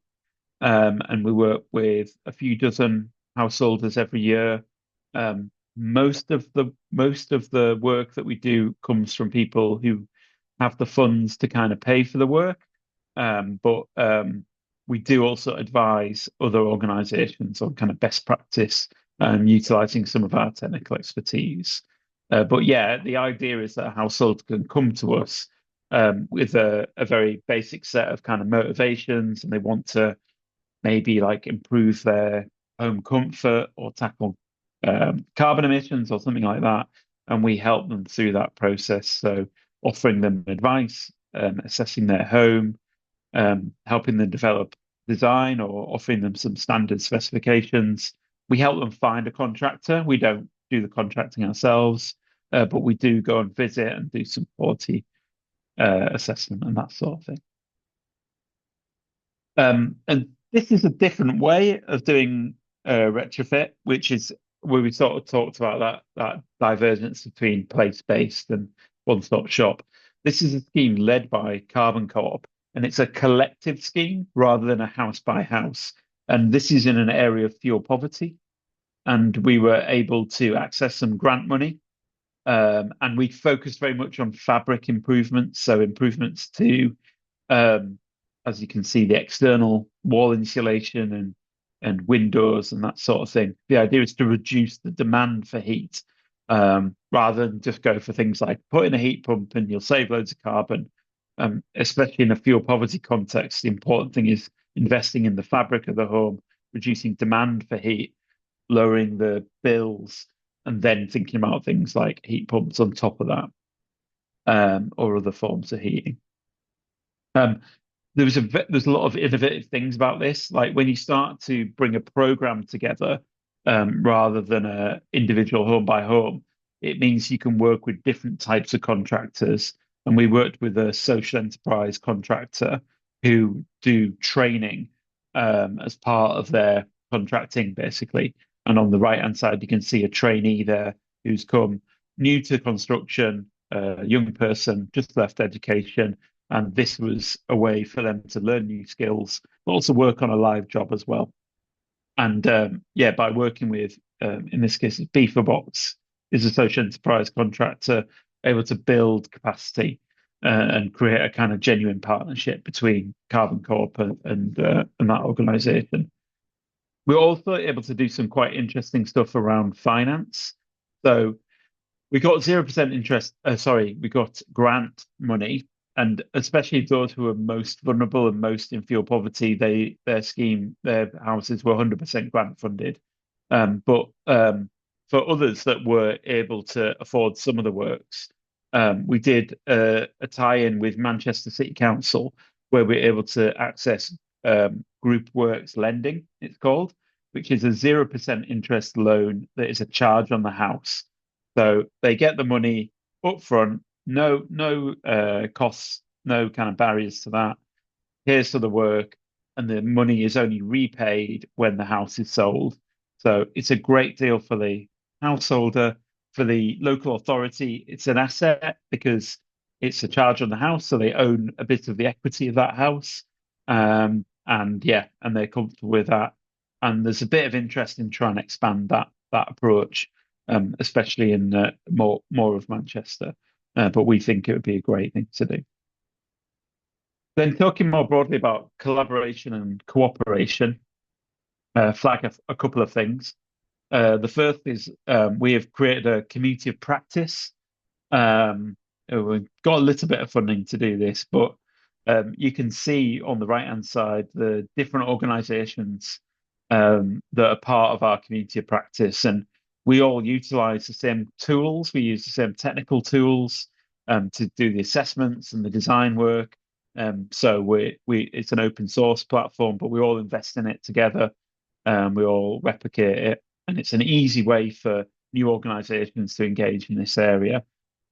And we work with a few dozen householders every year. Most of the work that we do comes from people who have the funds to kind of pay for the work. But we do also advise other organizations on kind of best practice, utilizing some of our technical expertise. But yeah, the idea is that a household can come to us with a very basic set of kind of motivations, and they want to maybe like improve their home comfort or tackle carbon emissions or something like that. And we help them through that process. So offering them advice, assessing their home, helping them develop design or offering them some standard specifications. We help them find a contractor. We don't do the contracting ourselves, but we do go and visit and do some quality assessment and that sort of thing. And this is a different way of doing retrofit, which is where we sort of talked about that divergence between place-based and one-stop shop. This is a scheme led by Carbon Co-op, and it's a collective scheme rather than a house by house. And this is in an area of fuel poverty. And we were able to access some grant money. And we focused very much on fabric improvements, so improvements to as you can see, the external wall insulation and windows and that sort of thing. The idea is to reduce the demand for heat, rather than just go for things like put in a heat pump and you'll save loads of carbon. Especially in a fuel poverty context, the important thing is investing in the fabric of the home, reducing demand for heat, lowering the bills, and then thinking about things like heat pumps on top of that, or other forms of heating. there's a lot of innovative things about this. Like when you start to bring a program together, rather than a individual home by home, it means you can work with different types of contractors. And we worked with a social enterprise contractor who do training as part of their contracting, basically. And on the right hand side, you can see a trainee there who's come new to construction, a young person, just left education. And this was a way for them to learn new skills, but also work on a live job as well. And yeah, by working with, in this case, it's Beaverbox, is a social enterprise contractor able to build capacity and create a kind of genuine partnership between Carbon Corp and that organization. We're also able to do some quite interesting stuff around finance. So we got 0% interest. Sorry, we got grant money, and especially those who are most vulnerable and most in fuel poverty, their houses were 100% grant funded. But for others that were able to afford some of the works, we did a tie-in with Manchester City Council where we're able to access group works lending, it's called, which is a 0% interest loan that is a charge on the house. So they get the money up front, no costs, no kind of barriers to that. Here's to the work, and the money is only repaid when the house is sold. So it's a great deal for the householder, for the local authority. It's an asset because it's a charge on the house, so they own a bit of the equity of that house. And yeah, and they're comfortable with that. And there's a bit of interest in trying to expand that approach, especially in more of Manchester. But we think it would be a great thing to do. Then talking more broadly about collaboration and cooperation, flag a couple of things. The first is we have created a community of practice. We've got a little bit of funding to do this, but you can see on the right-hand side the different organisations that are part of our community of practice, and we all utilise the same tools. We use the same technical tools to do the assessments and the design work. So it's an open source platform, but we all invest in it together. We all replicate it, and it's an easy way for new organisations to engage in this area.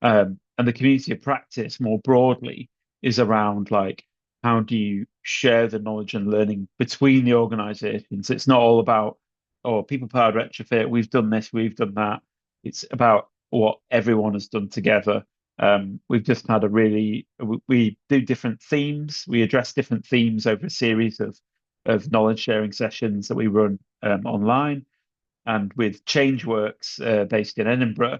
And the community of practice more broadly is around like how do you share the knowledge and learning between the organisations? It's not all about, oh, people powered retrofit, we've done this, we've done that. It's about what everyone has done together. We've just had we do different themes. We address different themes over a series of knowledge sharing sessions that we run online. And with Changeworks, based in Edinburgh,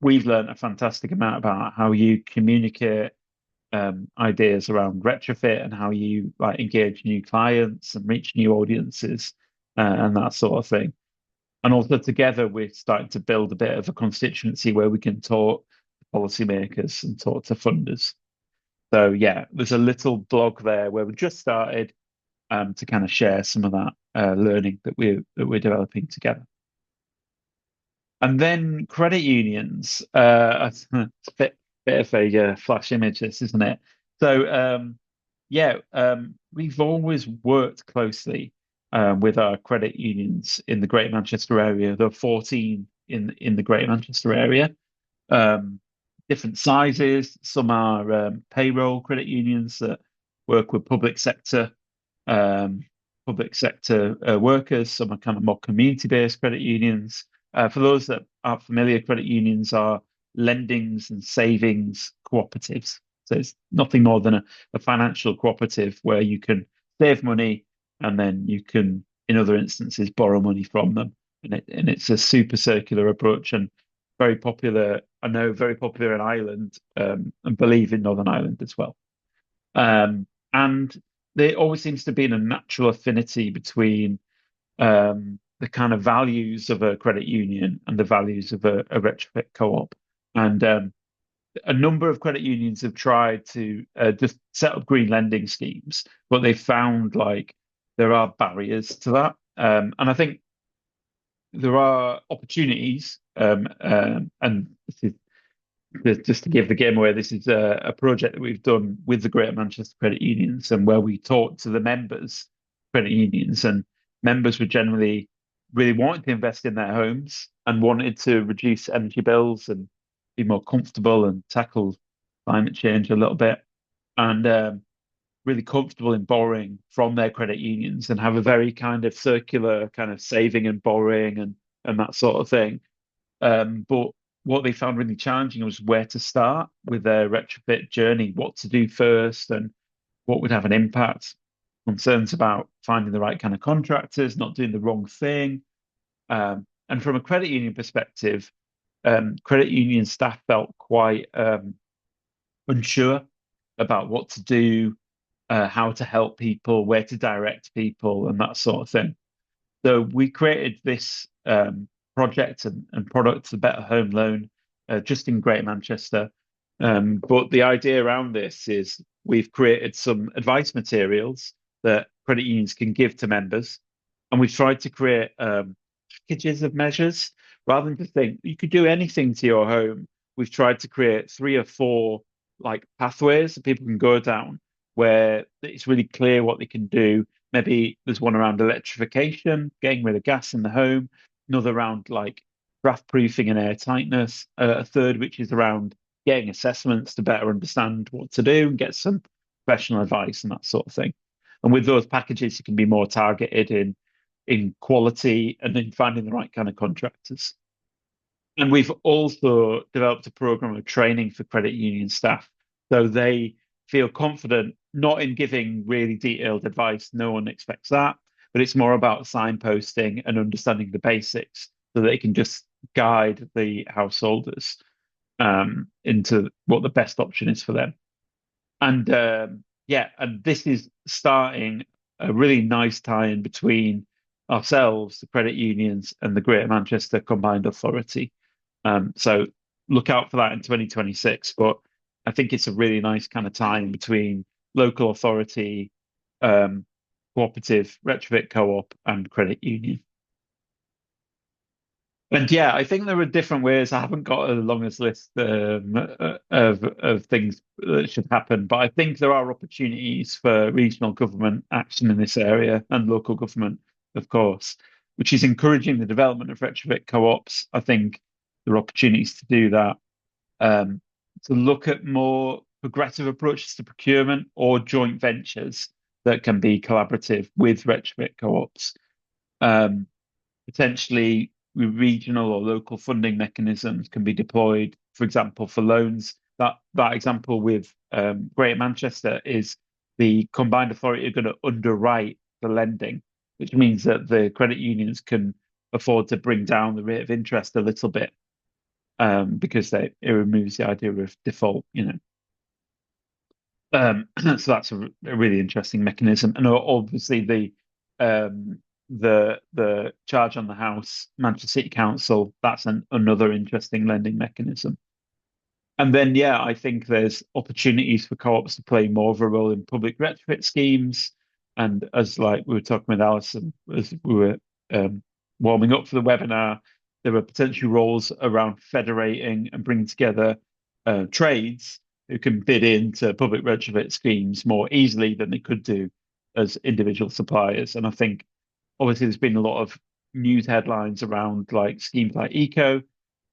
we've learned a fantastic amount about how you communicate ideas around retrofit and how you like engage new clients and reach new audiences and that sort of thing. And also together, we're starting to build a bit of a constituency where we can talk to policymakers and talk to funders. So yeah, there's a little blog there where we just started to kind of share some of that learning that we're developing together. And then credit unions, it's a bit of a flash image, this, isn't it? So we've always worked closely with our credit unions in the Greater Manchester area. There are 14 in the Greater Manchester area, different sizes. Some are payroll credit unions that work with public sector workers. Some are kind of more community-based credit unions. For those that aren't familiar, credit unions are lendings and savings cooperatives. So it's nothing more than a financial cooperative where you can save money and then you can, in other instances, borrow money from them. And it's a super circular approach and very popular. I know very popular in Ireland and believe in Northern Ireland as well. And there always seems to be a natural affinity between the kind of values of a credit union and the values of a retrofit co-op. And a number of credit unions have tried to just set up green lending schemes, but they found like there are barriers to that. And I think there are opportunities, and this is just to give the game away, this is a project that we've done with the Greater Manchester Credit Unions, and where we talked to the members, credit unions, and members were generally really wanting to invest in their homes and wanted to reduce energy bills and be more comfortable and tackle climate change a little bit, and really comfortable in borrowing from their credit unions and have a very kind of circular kind of saving and borrowing and that sort of thing. But what they found really challenging was where to start with their retrofit journey, what to do first, and what would have an impact. Concerns about finding the right kind of contractors, not doing the wrong thing. And from a credit union perspective, credit union staff felt quite unsure about what to do, how to help people, where to direct people, and that sort of thing. So we created this project and product, the Better Home Loan, just in Greater Manchester. But the idea around this is we've created some advice materials that credit unions can give to members, and we've tried to create packages of measures rather than just think you could do anything to your home. We've tried to create 3 or 4 like pathways that people can go down where it's really clear what they can do. Maybe there's one around electrification, getting rid of gas in the home, another around like draft proofing and air tightness, a third which is around getting assessments to better understand what to do and get some professional advice and that sort of thing. And with those packages, you can be more targeted in quality and in finding the right kind of contractors. And we've also developed a program of training for credit union staff so they feel confident not in giving really detailed advice. No one expects that, but it's more about signposting and understanding the basics so they can just guide the householders into what the best option is for them. And yeah, and this is starting a really nice tie-in between ourselves, the credit unions, and the Greater Manchester Combined Authority. So look out for that in 2026. But I think it's a really nice kind of time between local authority, cooperative, retrofit co-op, and credit union. And yeah, I think there are different ways. I haven't got a longest list of things that should happen, but I think there are opportunities for regional government action in this area and local government, of course, which is encouraging the development of retrofit co-ops. I think there are opportunities to do that, to look at more progressive approaches to procurement or joint ventures that can be collaborative with retrofit co-ops. Potentially regional or local funding mechanisms can be deployed, for example, for loans. That example with Greater Manchester is the combined authority are going to underwrite the lending, which means that the credit unions can afford to bring down the rate of interest a little bit, because it removes the idea of default, So that's a really interesting mechanism, and obviously the charge on the house, Manchester City Council, that's another interesting lending mechanism. And then, yeah, I think there's opportunities for co-ops to play more of a role in public retrofit schemes. And as like we were talking with Alison, as we were warming up for the webinar, there are potential roles around federating and bringing together trades who can bid into public retrofit schemes more easily than they could do as individual suppliers. And I think obviously there's been a lot of news headlines around like schemes like eco,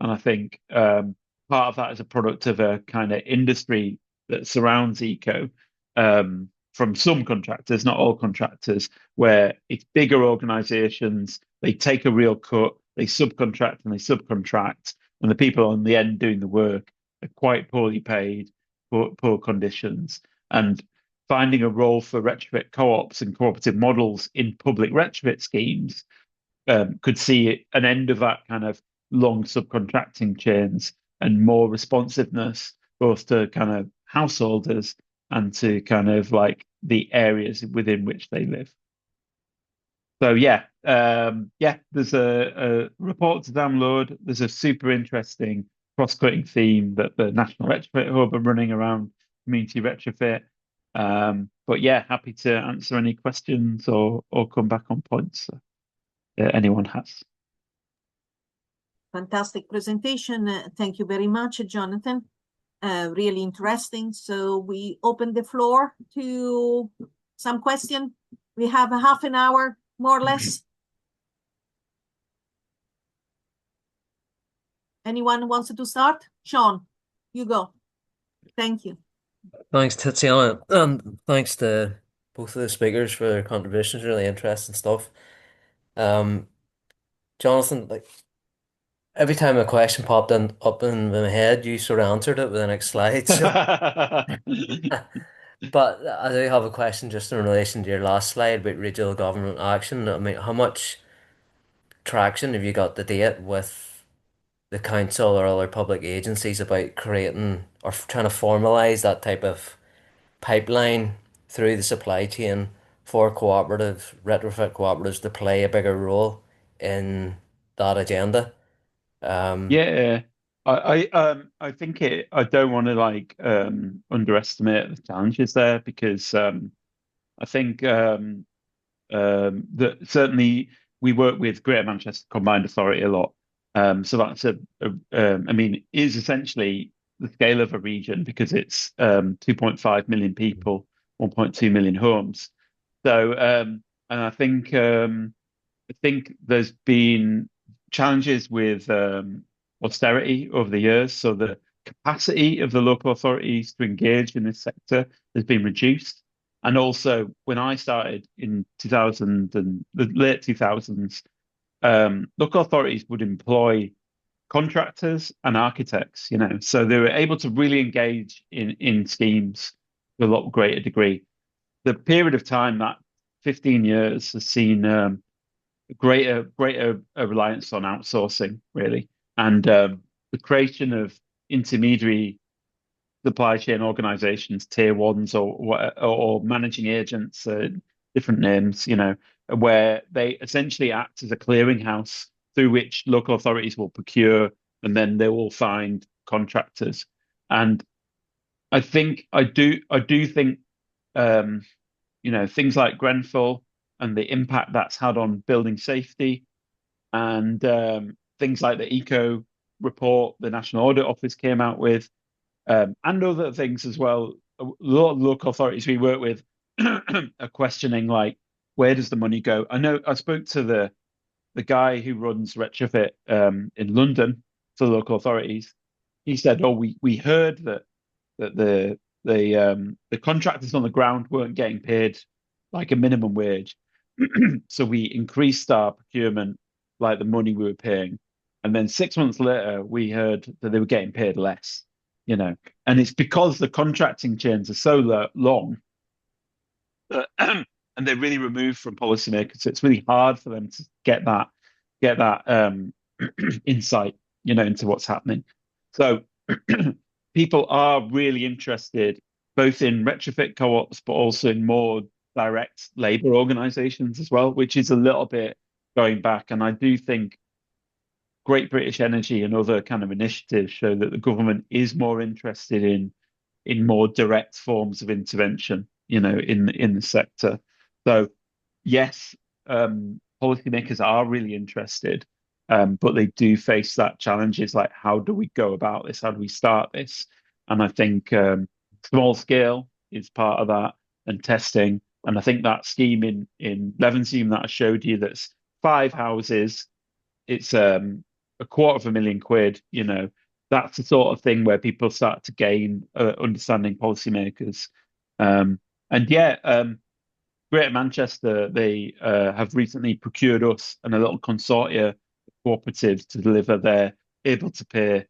and I think part of that is a product of a kind of industry that surrounds eco, from some contractors, not all contractors, where it's bigger organizations, they take a real cut, they subcontract and they subcontract, and the people on the end doing the work are quite poorly paid, poor conditions. And finding a role for retrofit co-ops and cooperative models in public retrofit schemes could see an end of that kind of long subcontracting chains and more responsiveness both to kind of householders and to kind of like the areas within which they live. So yeah, there's a report to download. There's a super interesting cross-cutting theme that the National Retrofit Hub are running around community retrofit. But yeah, happy to answer any questions or come back on points that anyone has. Fantastic presentation. Thank you very much, Jonathan. Really interesting. So we open the floor to some question. We have a half an hour, more or less. Anyone wants to start? Sean, you go. Thank you. Thanks, Tiziana, and thanks to both of the speakers for their contributions. Really interesting stuff. Jonathan, like every time a question popped up in my head, you sort of answered it with the next slide. So, but I do have a question just in relation to your last slide about regional government action. I mean, how much traction have you got to date with the council or other public agencies about creating or trying to formalize that type of pipeline through the supply chain for cooperative retrofit cooperatives to play a bigger role in that agenda? Yeah, I think I don't want to like underestimate the challenges there because I think that certainly we work with Greater Manchester Combined Authority a lot. So that's I mean, is essentially the scale of a region because it's 2.5 million people, 1.2 million homes. So and I think there's been challenges with austerity over the years. So the capacity of the local authorities to engage in this sector has been reduced. And also, when I started in 2000 and the late 2000s, local authorities would employ contractors and architects, so they were able to really engage in schemes to a lot greater degree. The period of time, that 15 years, has seen greater reliance on outsourcing, really, and the creation of intermediary supply chain organizations, tier ones or managing agents, different names, where they essentially act as a clearinghouse through which local authorities will procure and then they will find contractors. And I do think things like Grenfell and the impact that's had on building safety and things like the eco report the National Audit Office came out with, and other things as well. A lot of local authorities we work with are questioning, like, where does the money go? I know I spoke to the guy who runs Retrofit in London for local authorities. He said, "Oh, we heard that the contractors on the ground weren't getting paid like a minimum wage, so we increased our procurement, like the money we were paying, and then 6 months later we heard that they were getting paid less." And it's because the contracting chains are so long and they're really removed from policymakers. So it's really hard for them to get that insight, into what's happening. So people are really interested both in retrofit co-ops, but also in more direct labor organizations as well, which is a little bit going back. And I do think Great British Energy and other kind of initiatives show that the government is more interested in more direct forms of intervention, in the sector. So yes, policymakers are really interested, but they do face that challenges like, how do we go about this? How do we start this? And I think small scale is part of that, and testing. And I think that scheme in Levenshulme that I showed you, that's 5 houses, it's £250,000, that's the sort of thing where people start to gain understanding policymakers. And yeah, Greater Manchester, they have recently procured us and a little consortia of cooperatives to deliver their able to pay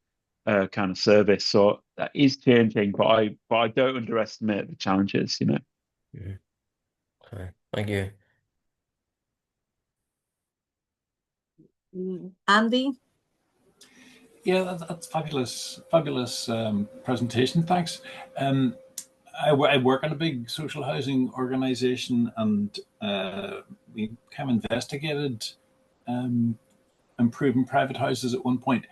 kind of service. So that is changing, but I don't underestimate the challenges. Mhm. Okay, thank you. Andy? Yeah, that's fabulous, fabulous presentation. Thanks. I work in a big social housing organization, and we kind of investigated improving private houses at one point.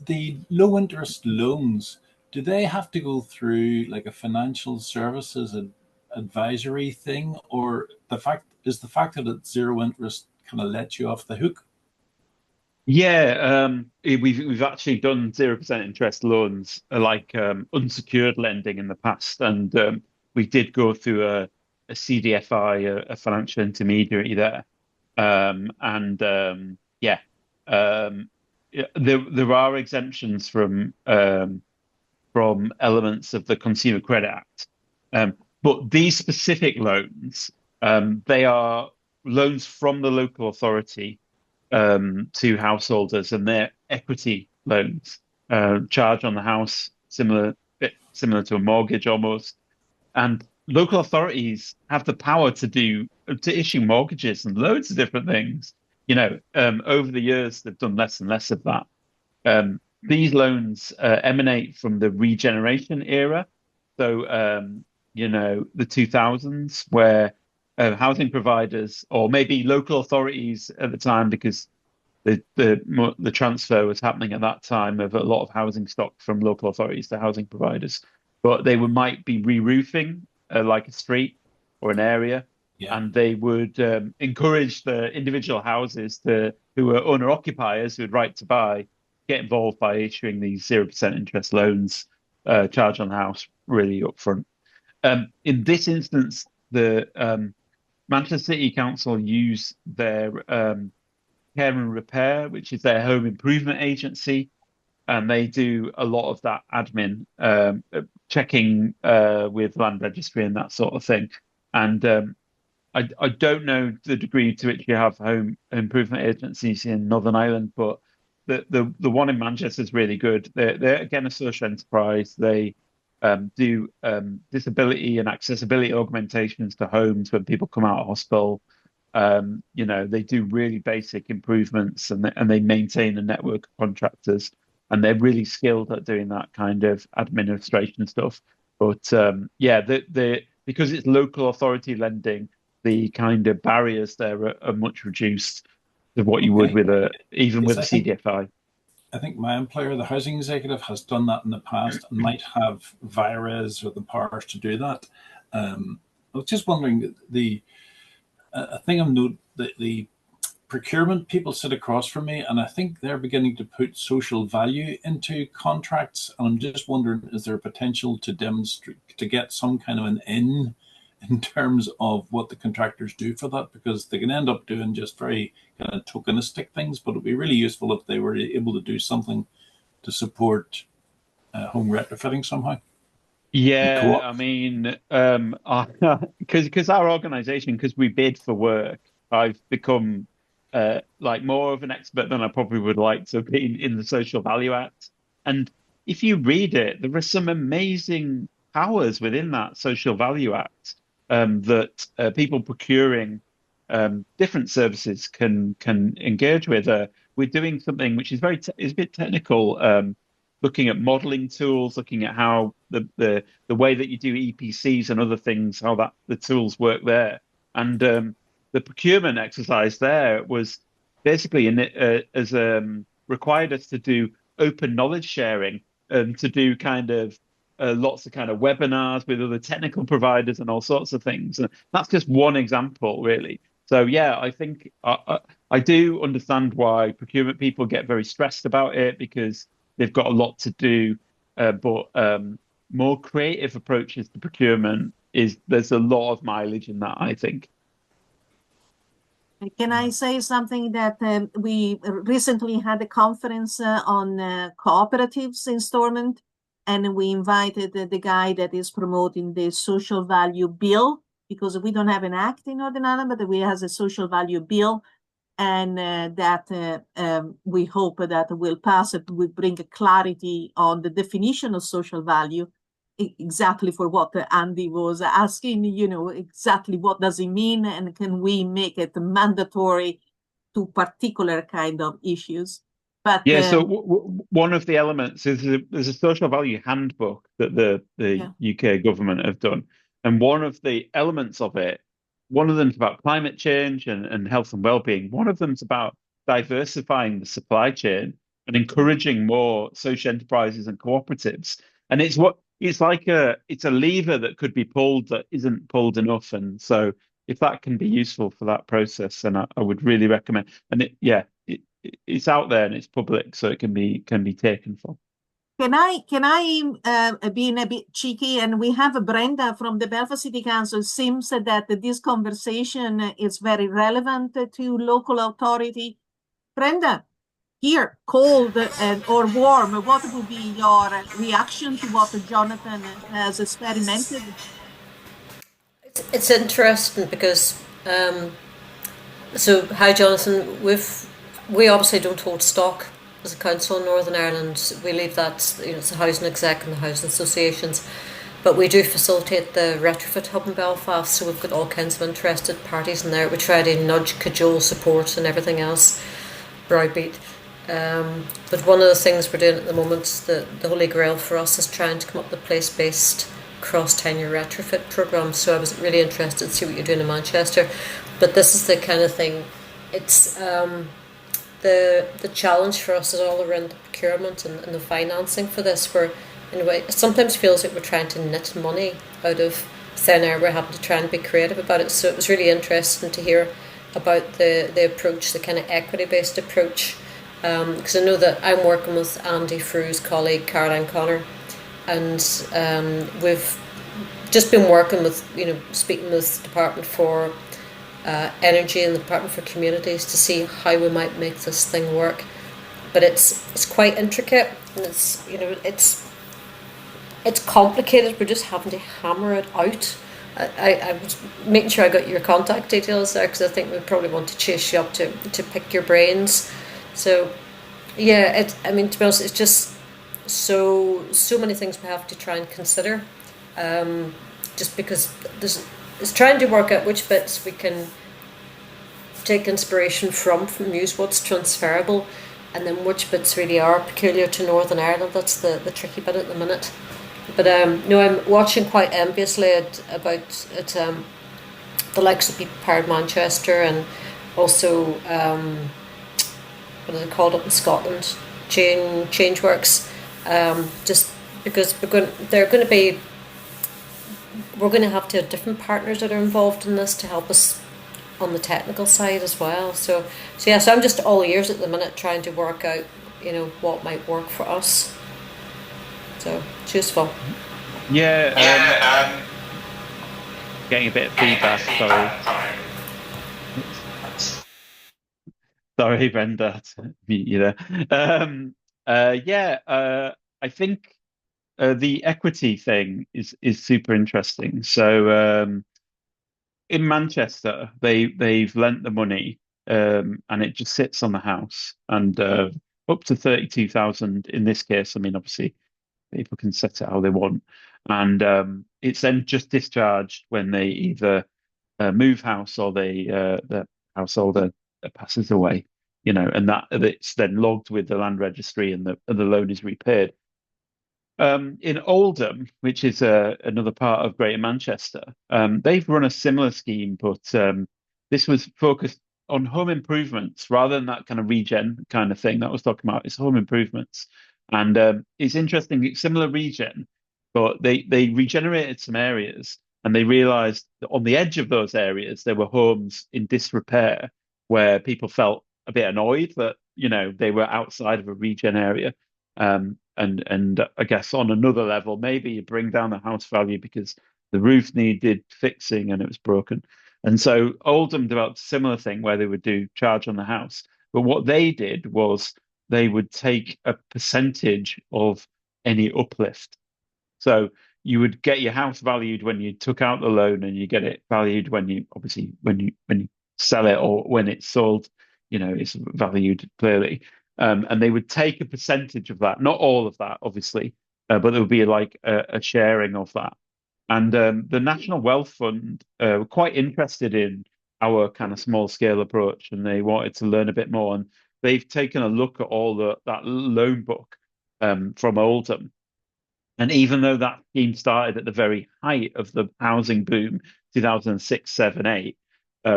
The low interest loans, do they have to go through like a financial services advisory thing, or the fact that it's zero interest kind of lets you off the hook? We've actually done 0% interest loans, like unsecured lending in the past, and we did go through a CDFI, a financial intermediary there, and there are exemptions from elements of the Consumer Credit Act, but these specific loans, they are loans from the local authority to householders, and they're equity loans, charge on the house, bit similar to a mortgage almost. And local authorities have the power to issue mortgages and loads of different things. Over the years, they've done less and less of that. These loans emanate from the regeneration era. So, the 2000s, where housing providers or maybe local authorities at the time, because the transfer was happening at that time of a lot of housing stock from local authorities to housing providers, but might be re-roofing like a street or an area, Yeah. and they would encourage the individual houses who are owner occupiers who had right to buy, get involved by issuing these 0% interest loans, charge on the house really upfront. In this instance, the Manchester City Council use their Care and Repair, which is their home improvement agency, and they do a lot of that admin, checking with land registry and that sort of thing. And I don't know the degree to which you have home improvement agencies in Northern Ireland, but the one in Manchester is really good. They're again a social enterprise. They do disability and accessibility augmentations to homes when people come out of hospital. They do really basic improvements, and they maintain a network of contractors, and they're really skilled at doing that kind of administration stuff. But because it's local authority lending, the kind of barriers there are much reduced to what you would Okay. with even Yes, with a CDFI. I think my employer, the housing executive, has done that in the past and might have VIRES or the powers to do that. I was just wondering, I think I'm note that the procurement people sit across from me, and I think they're beginning to put social value into contracts. And I'm just wondering, is there a potential to demonstrate to get some kind of an in terms of what the contractors do for that? Because they can end up doing just very kind of tokenistic things, but it'd be really useful if they were able to do something to support home retrofitting somehow. And Yeah, co-op. I mean, because our organization, because we bid for work, I've become like more of an expert than I probably would like to be in the Social Value Act. And if you read it, there are some amazing powers within that Social Value Act, that people procuring different services can engage with. We're doing something which is is a bit technical. Looking at modeling tools, looking at how the way that you do EPCs and other things, how that the tools work there. And the procurement exercise there was basically as required us to do open knowledge sharing, and to do kind of lots of kind of webinars with other technical providers and all sorts of things. And that's just one example, really. So yeah, I think I do understand why procurement people get very stressed about it, because they've got a lot to do. But more creative approaches to procurement there's a lot of mileage in that, I think. Can I say something that we recently had a conference on cooperatives in Stormont, and we invited the guy that is promoting the social value bill, because we don't have an act in Northern Ireland, but we have a social value bill, and that we hope that will pass. It will bring a clarity on the definition of social value, exactly for what Andy was asking, exactly what does it mean, and can we make it mandatory to particular kind of issues? But Yeah, so one of the elements is there's a social value handbook that the UK government have done, and one of the elements of it, one of them's about climate change and health and well-being. One of them's about diversifying the supply chain and encouraging more social enterprises and cooperatives. And it's a lever that could be pulled that isn't pulled enough. And so if that can be useful for that process, then I would really recommend. And it's out there and it's public, so it can be taken from. Can I being a bit cheeky, and we have Brenda from the Belfast City Council. Seems that this conversation is very relevant to local authority. Brenda, here, cold and or warm, what would be your reaction to what Jonathan has experimented? It's interesting because so hi Jonathan, we obviously don't hold stock as a council in Northern Ireland. We leave that, it's the housing exec and the housing associations, but we do facilitate the Retrofit hub in Belfast, so we've got all kinds of interested parties in there. We try to nudge, cajole, support and everything else, browbeat. But one of the things we're doing at the moment, the holy grail for us, is trying to come up with a place-based cross-tenure retrofit programme. So I was really interested to see what you're doing in Manchester. But this is the kind of thing, it's the challenge for us is all around the procurement and the financing for this, where in a way it sometimes feels like we're trying to knit money out of thin air. We're having to try and be creative about it. So it was really interesting to hear about the approach, the kind of equity-based approach, because I know that I'm working with Andy Frew's colleague Caroline Connor, and we've just been working with, speaking with the Department for Energy and the Department for Communities to see how we might make this thing work. But it's quite intricate, and it's complicated. We're just having to hammer it out. I was making sure I got your contact details there, because I think we probably want to chase you up to pick your brains. So yeah, to be honest, it's just so many things we have to try and consider, just because it's trying to work out which bits we can take inspiration from use what's transferable, and then which bits really are peculiar to Northern Ireland. That's the tricky bit at the minute. But no, I'm watching quite enviously about the likes of People Powered Manchester, and also what are they called up in Scotland, Changeworks. Just because we're going to have to have different partners that are involved in this to help us on the technical side as well. So I'm just all ears at the minute, trying to work out, what might work for us. So it's useful. Yeah. Getting a bit of feedback. Sorry, Brenda, to mute you there. I think the equity thing is super interesting. So in Manchester, they've lent the money, and it just sits on the house, and up to 32,000 in this case. I mean, obviously, people can set it how they want, and it's then just discharged when they either move house or the householder passes away. And that it's then logged with the land registry, and the loan is repaid. In Oldham, which is another part of Greater Manchester, they've run a similar scheme, but this was focused on home improvements rather than that kind of regen kind of thing that I was talking about. It's home improvements, and it's interesting. It's similar regen, but they regenerated some areas, and they realised that on the edge of those areas there were homes in disrepair where people felt a bit annoyed that they were outside of a regen area. And I guess on another level, maybe you bring down the house value because the roof needed fixing and it was broken. And so Oldham developed a similar thing where they would do charge on the house. But what they did was they would take a percentage of any uplift. So you would get your house valued when you took out the loan, and you get it valued when you sell it, or when it's sold, it's valued clearly. And they would take a percentage of that, not all of that, obviously, but there would be like a sharing of that. And the National Wealth Fund were quite interested in our kind of small scale approach, and they wanted to learn a bit more. And they've taken a look at all that loan book from Oldham. And even though that scheme started at the very height of the housing boom, 2006, 7, 8,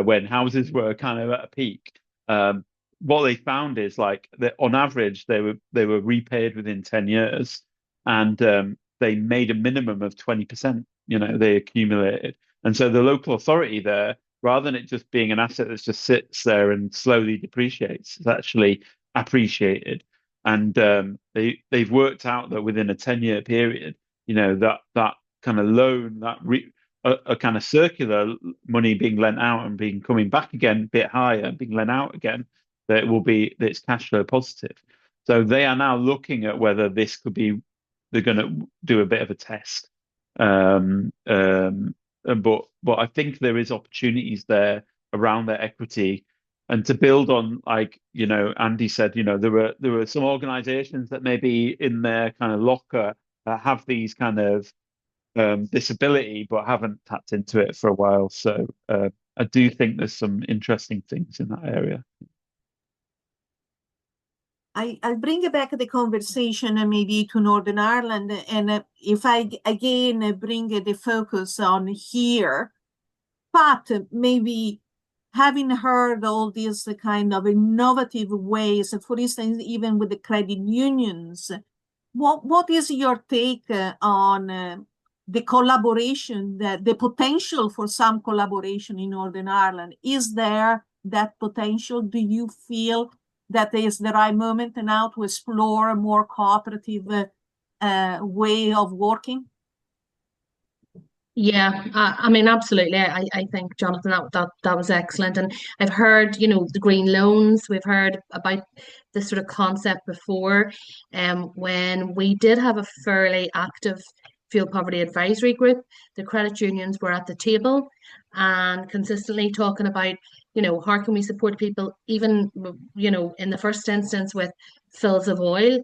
when houses were kind of at a peak, what they found is like that on average they were repaid within 10 years, and they made a minimum of 20%. They accumulated, and so the local authority there, rather than it just being an asset that just sits there and slowly depreciates, it's actually appreciated. And they've worked out that within a 10-year period, that kind of loan, a kind of circular money being lent out and being coming back again a bit higher and being lent out again, that it's cash flow positive. So they are now looking at whether this could be, they're going to do a bit of a test. But I think there is opportunities there around their equity. And to build on, like, Andy said, there were some organizations that maybe in their kind of locker have these kind of disability, but haven't tapped into it for a while. So I do think there's some interesting things in that area. I'll bring back the conversation maybe to Northern Ireland, and if I again bring the focus on here, but maybe having heard all these kind of innovative ways, for instance, even with the credit unions, what is your take on the collaboration, the potential for some collaboration in Northern Ireland? Is there that potential? Do you feel that is the right moment now to explore a more cooperative way of working? Yeah, I mean, absolutely. I think, Jonathan, that was excellent. And I've heard, the green loans. We've heard about this sort of concept before. When we did have a fairly active fuel poverty advisory group, the credit unions were at the table and consistently talking about, how can we support people, even, in the first instance with fills of oil.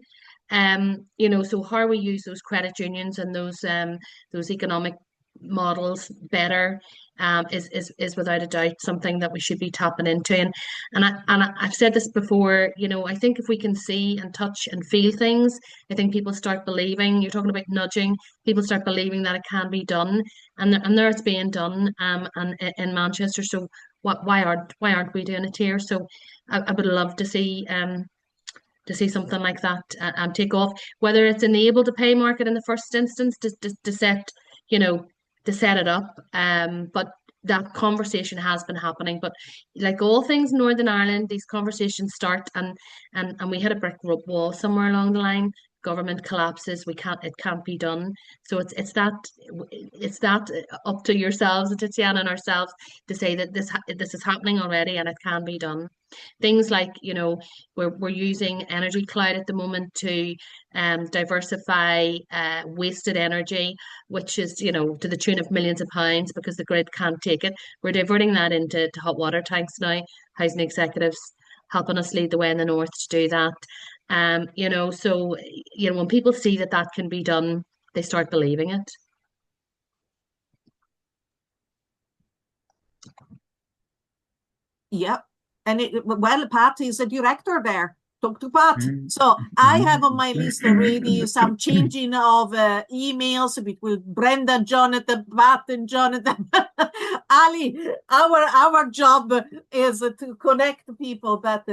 So how we use those credit unions and those economic models better is without a doubt something that we should be tapping into. I've said this before, I think if we can see and touch and feel things, I think people start believing. You're talking about nudging, people start believing that it can be done, and there it's being done and in Manchester. So why aren't we doing it here? So I would love to see something like that take off, whether it's enable to pay market in the first instance to set, to set it up. But that conversation has been happening. But like all things in Northern Ireland, these conversations start and we hit a brick wall somewhere along the line. Government collapses. It can't be done. So it's that up to yourselves, Tiziana, and ourselves to say that this is happening already and it can be done. Things like, we're using energy cloud at the moment to diversify wasted energy, which is, to the tune of millions of pounds because the grid can't take it. We're diverting that into hot water tanks now. Housing executives helping us lead the way in the north to do that. So, when people see that can be done, they start believing it. Yep. And Pat is a director there. Talk to Pat. So I have on my list already some changing of emails between Brenda, Jonathan, Pat, and Jonathan. Ali, our job is to connect people. But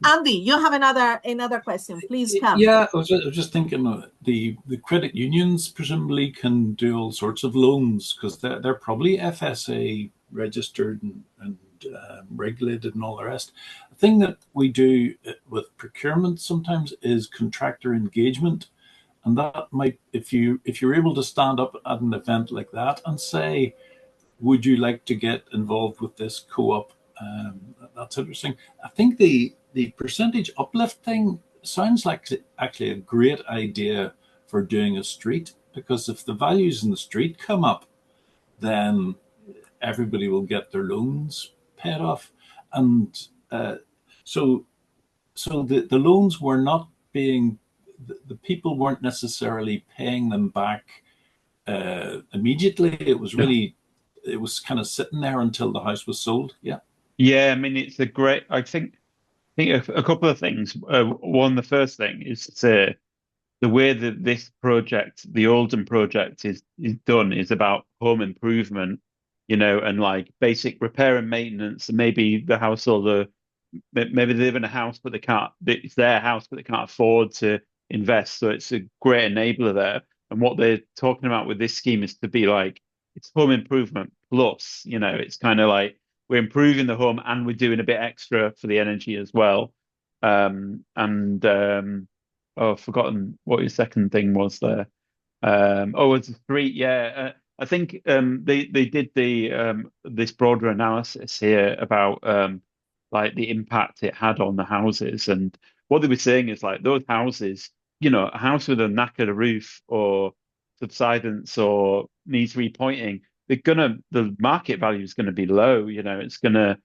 Andy, you have another question. Please come. Yeah, I was just thinking the credit unions presumably can do all sorts of loans because they're probably FSA registered and regulated and all the rest. The thing that we do with procurement sometimes is contractor engagement, and that might, if you're able to stand up at an event like that and say, would you like to get involved with this co-op? That's interesting. I think the percentage uplift thing sounds like actually a great idea for doing a street, because if the values in the street come up, then everybody will get their loans paid off. And so the loans were not being, the people weren't necessarily paying them back immediately. It was really, it was kind of sitting there until the house was sold. Yeah. Yeah, I mean, it's a great, I think a couple of things. One, the first thing is the way that this project, the Oldham project, is done is about home improvement, and like basic repair and maintenance. And maybe the householder, maybe they live in a house, but it's their house, but they can't afford to invest. So it's a great enabler there. And what they're talking about with this scheme is to be like, it's home improvement plus, it's kind of like we're improving the home and we're doing a bit extra for the energy as well. And oh, I've forgotten what your second thing was there. Oh, it's a street. Yeah, I think they did the this broader analysis here about like the impact it had on the houses, and what they were saying is like those houses, a house with a knackered roof or subsidence or needs repointing, the market value is gonna be low. It's gonna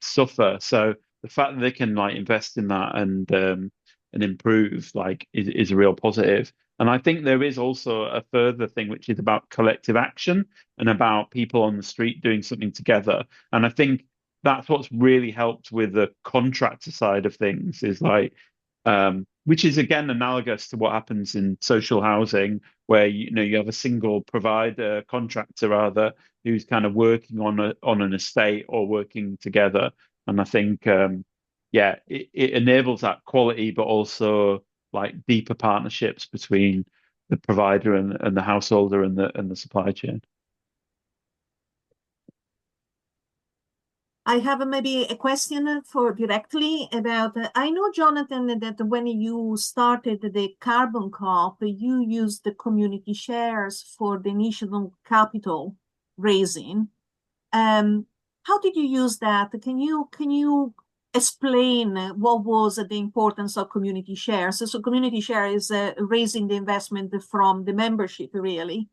suffer. So the fact that they can like invest in that and improve like is a real positive. And I think there is also a further thing, which is about collective action and about people on the street doing something together. And I think that's what's really helped with the contractor side of things is like, which is again analogous to what happens in social housing, where you have a single provider, contractor rather, who's kind of working on an estate or working together. And I think, yeah, it enables that quality, but also like deeper partnerships between the provider and the householder and the supply chain. I have maybe a question for directly about. I know, Jonathan, that when you started the Carbon Co-op, you used the community shares for the initial capital raising. How did you use that? Can you explain what was the importance of community shares? So community share is raising the investment from the membership, really.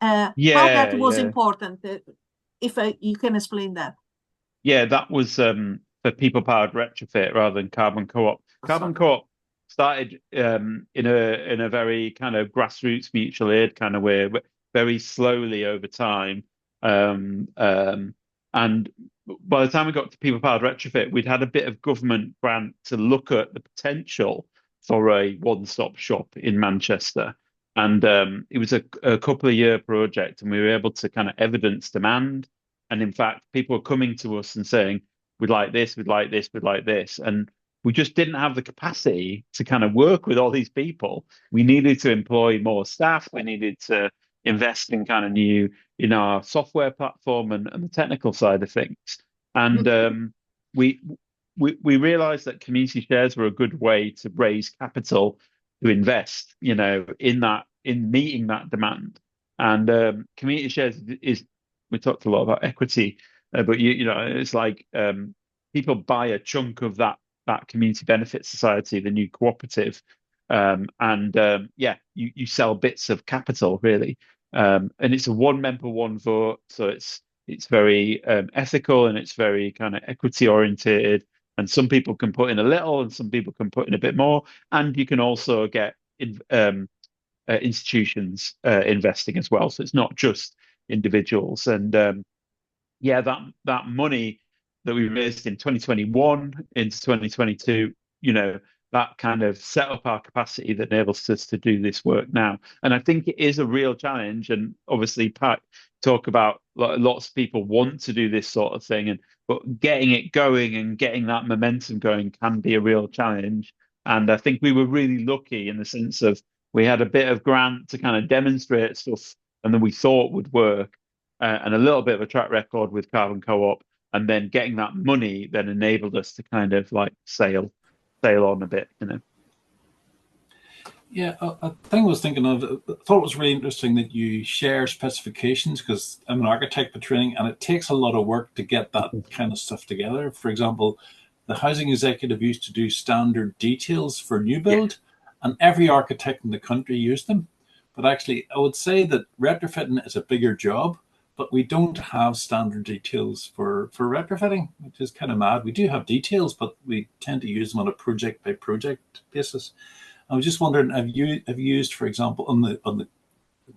How that Yeah, was yeah. important, if you can explain that. Yeah, that was for people powered retrofit rather than Carbon Co-op. Carbon Co-op started in a very kind of grassroots mutual aid kind of way, but very slowly over time. Um, um, and by the time we got to people powered retrofit, we'd had a bit of government grant to look at the potential for a one-stop shop in Manchester. And it was a couple of year project, and we were able to kind of evidence demand. And in fact, people were coming to us and saying, we'd like this, we'd like this, we'd like this. And we just didn't have the capacity to kind of work with all these people. We needed to employ more staff. We needed to invest in kind of new in our software platform and the technical side of things. And we we realized that community shares were a good way to raise capital to invest, in meeting that demand. And community shares is we talked a lot about equity, but it's like people buy a chunk of that community benefit society, the new cooperative, and yeah, you sell bits of capital really, and it's a one member, one vote, so it's very ethical and it's very kind of equity oriented. And some people can put in a little, and some people can put in a bit more, and you can also get institutions investing as well. So it's not just individuals. And yeah, that money that we raised in 2021 into 2022, that kind of set up our capacity that enables us to do this work now. And I think it is a real challenge. And obviously, Pat talk about lots of people want to do this sort of thing, but getting it going and getting that momentum going can be a real challenge. And I think we were really lucky in the sense of we had a bit of grant to kind of demonstrate stuff and then we thought would work, and a little bit of a track record with Carbon Co-op, and then getting that money then enabled us to kind of like sail on a bit. Yeah, a thing I was thinking of, I thought it was really interesting that you share specifications because I'm an architect by training and it takes a lot of work to get that kind of stuff together. For example, the housing executive used to do standard details for new build, and every architect in the country used them. But actually, I would say that retrofitting is a bigger job, but we don't have standard details for retrofitting, which is kind of mad. We do have details, but we tend to use them on a project by project basis. I was just wondering, have you used, for example, on the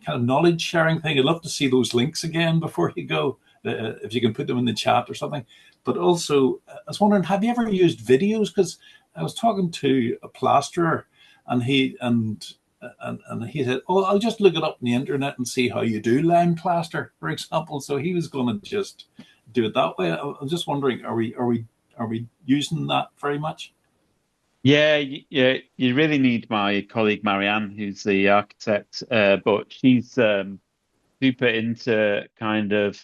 kind of knowledge sharing thing? I'd love to see those links again before you go, if you can put them in the chat or something. But also, I was wondering, have you ever used videos? Because I was talking to a plasterer, and he said, "Oh, I'll just look it up on the internet and see how you do lime plaster," for example. So he was going to just do it that way. I'm just wondering, are we using that very much? Yeah, yeah, you really need my colleague Marianne, who's the architect, but she's super into kind of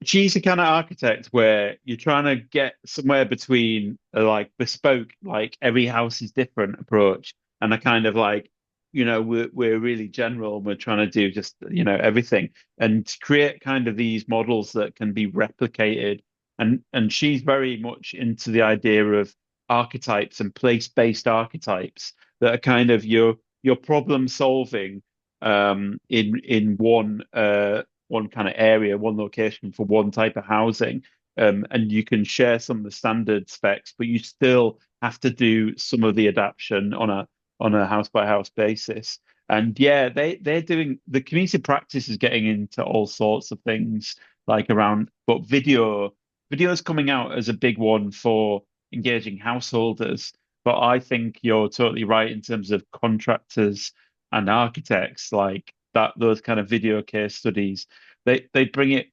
she's the kind of architect where you're trying to get somewhere between a like bespoke, like every house is different approach, and a kind of like, we're really general and we're trying to do just, everything, and to create kind of these models that can be replicated. And she's very much into the idea of archetypes and place-based archetypes that are kind of your problem solving in one kind of area, one location for one type of housing. And you can share some of the standard specs, but you still have to do some of the adaptation on a house by house basis. And yeah, they're doing the community practice is getting into all sorts of things like around, but video is coming out as a big one for engaging householders. But I think you're totally right in terms of contractors and architects, like that, those kind of video case studies, they bring it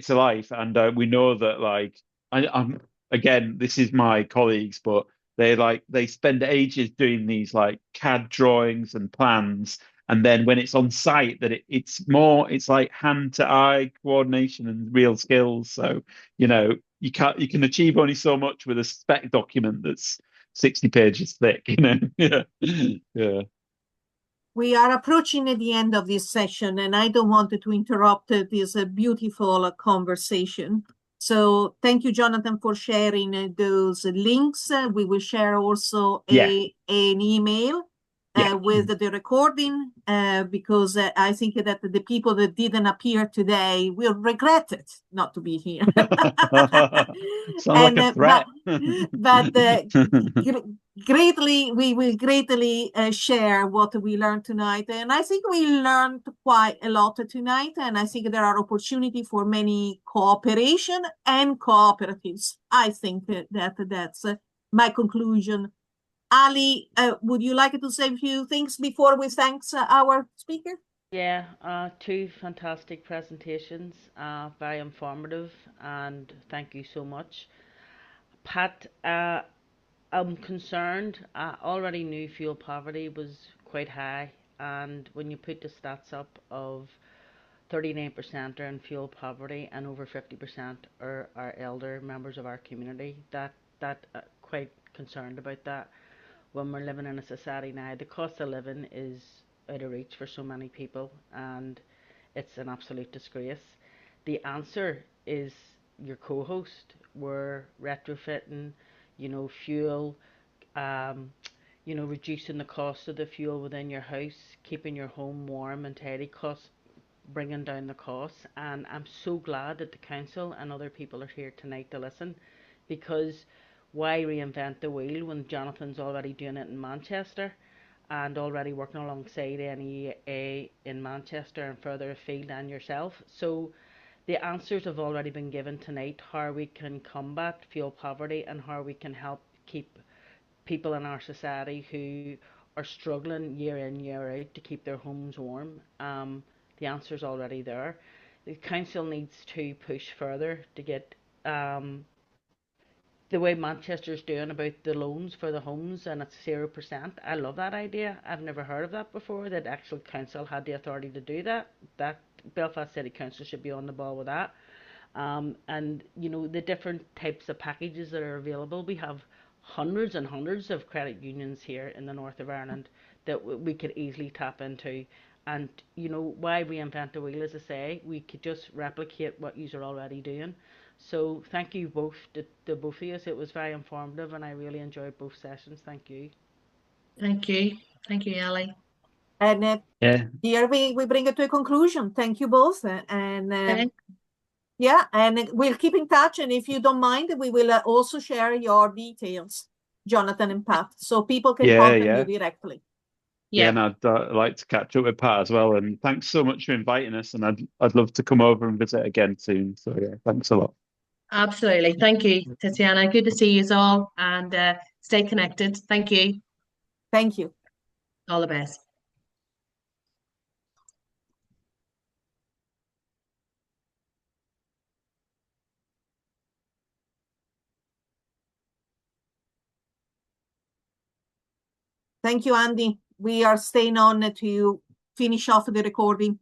to life. And we know that, like, I'm again, this is my colleagues, but they spend ages doing these like CAD drawings and plans, and then when it's on site, that it's like hand to eye coordination and real skills. So you can achieve only so much with a spec document that's 60 pages thick. Yeah, yeah. We are approaching at the end of this session, and I don't want to interrupt this beautiful conversation. So thank you, Jonathan, for sharing those links. We will share also Yeah. an email with the recording, because I think that the people that didn't appear today will regret it not to be here. Sounds like a threat. But we will greatly share what we learned tonight. And I think we learned quite a lot tonight. And I think there are opportunity for many cooperation and cooperatives. I think that's my conclusion. Ali, would you like to say a few things before we thank our speaker? Yeah, two fantastic presentations, very informative, and thank you so much. Pat, I'm concerned. I already knew fuel poverty was quite high, and when you put the stats up of 39% are in fuel poverty and over 50% are elder members of our community, that quite concerned about that. When we're living in a society now, the cost of living is out of reach for so many people, and it's an absolute disgrace. The answer is your co-host. We're retrofitting, fuel, um, reducing the cost of the fuel within your house, keeping your home warm and tidy, bringing down the costs. And I'm so glad that the council and other people are here tonight to listen, because why reinvent the wheel when Jonathan's already doing it in Manchester and already working alongside NEA in Manchester and further afield and yourself. So the answers have already been given tonight, how we can combat fuel poverty and how we can help keep people in our society who are struggling year in, year out to keep their homes warm. The answer's already there. The council needs to push further to get the way Manchester's doing about the loans for the homes, and it's 0%. I love that idea. I've never heard of that before, that actual council had the authority to do that. That Belfast City Council should be on the ball with that. And the different types of packages that are available. We have hundreds and hundreds of credit unions here in the north of Ireland that we could easily tap into. And why reinvent the wheel? As I say, we could just replicate what you are already doing. So thank you both, to both of you. It was very informative, and I really enjoyed both sessions. Thank you. Thank you. Thank you, Ali. And Yeah. here we bring it to a conclusion. Thank you both. And Okay. yeah, and we'll keep in touch. And if you don't mind, we will also share your details, Jonathan and Pat, so people can contact you directly. Yeah, Yeah, and I'd like to catch up with Pat as well. And thanks so much for inviting us. And I'd love to come over and visit again soon. So yeah, thanks a lot. absolutely. Thank you, Tatiana. Good to see you all, and stay connected. Thank you. Thank you. All the best. Thank you, Andy. We are staying on to finish off the recording.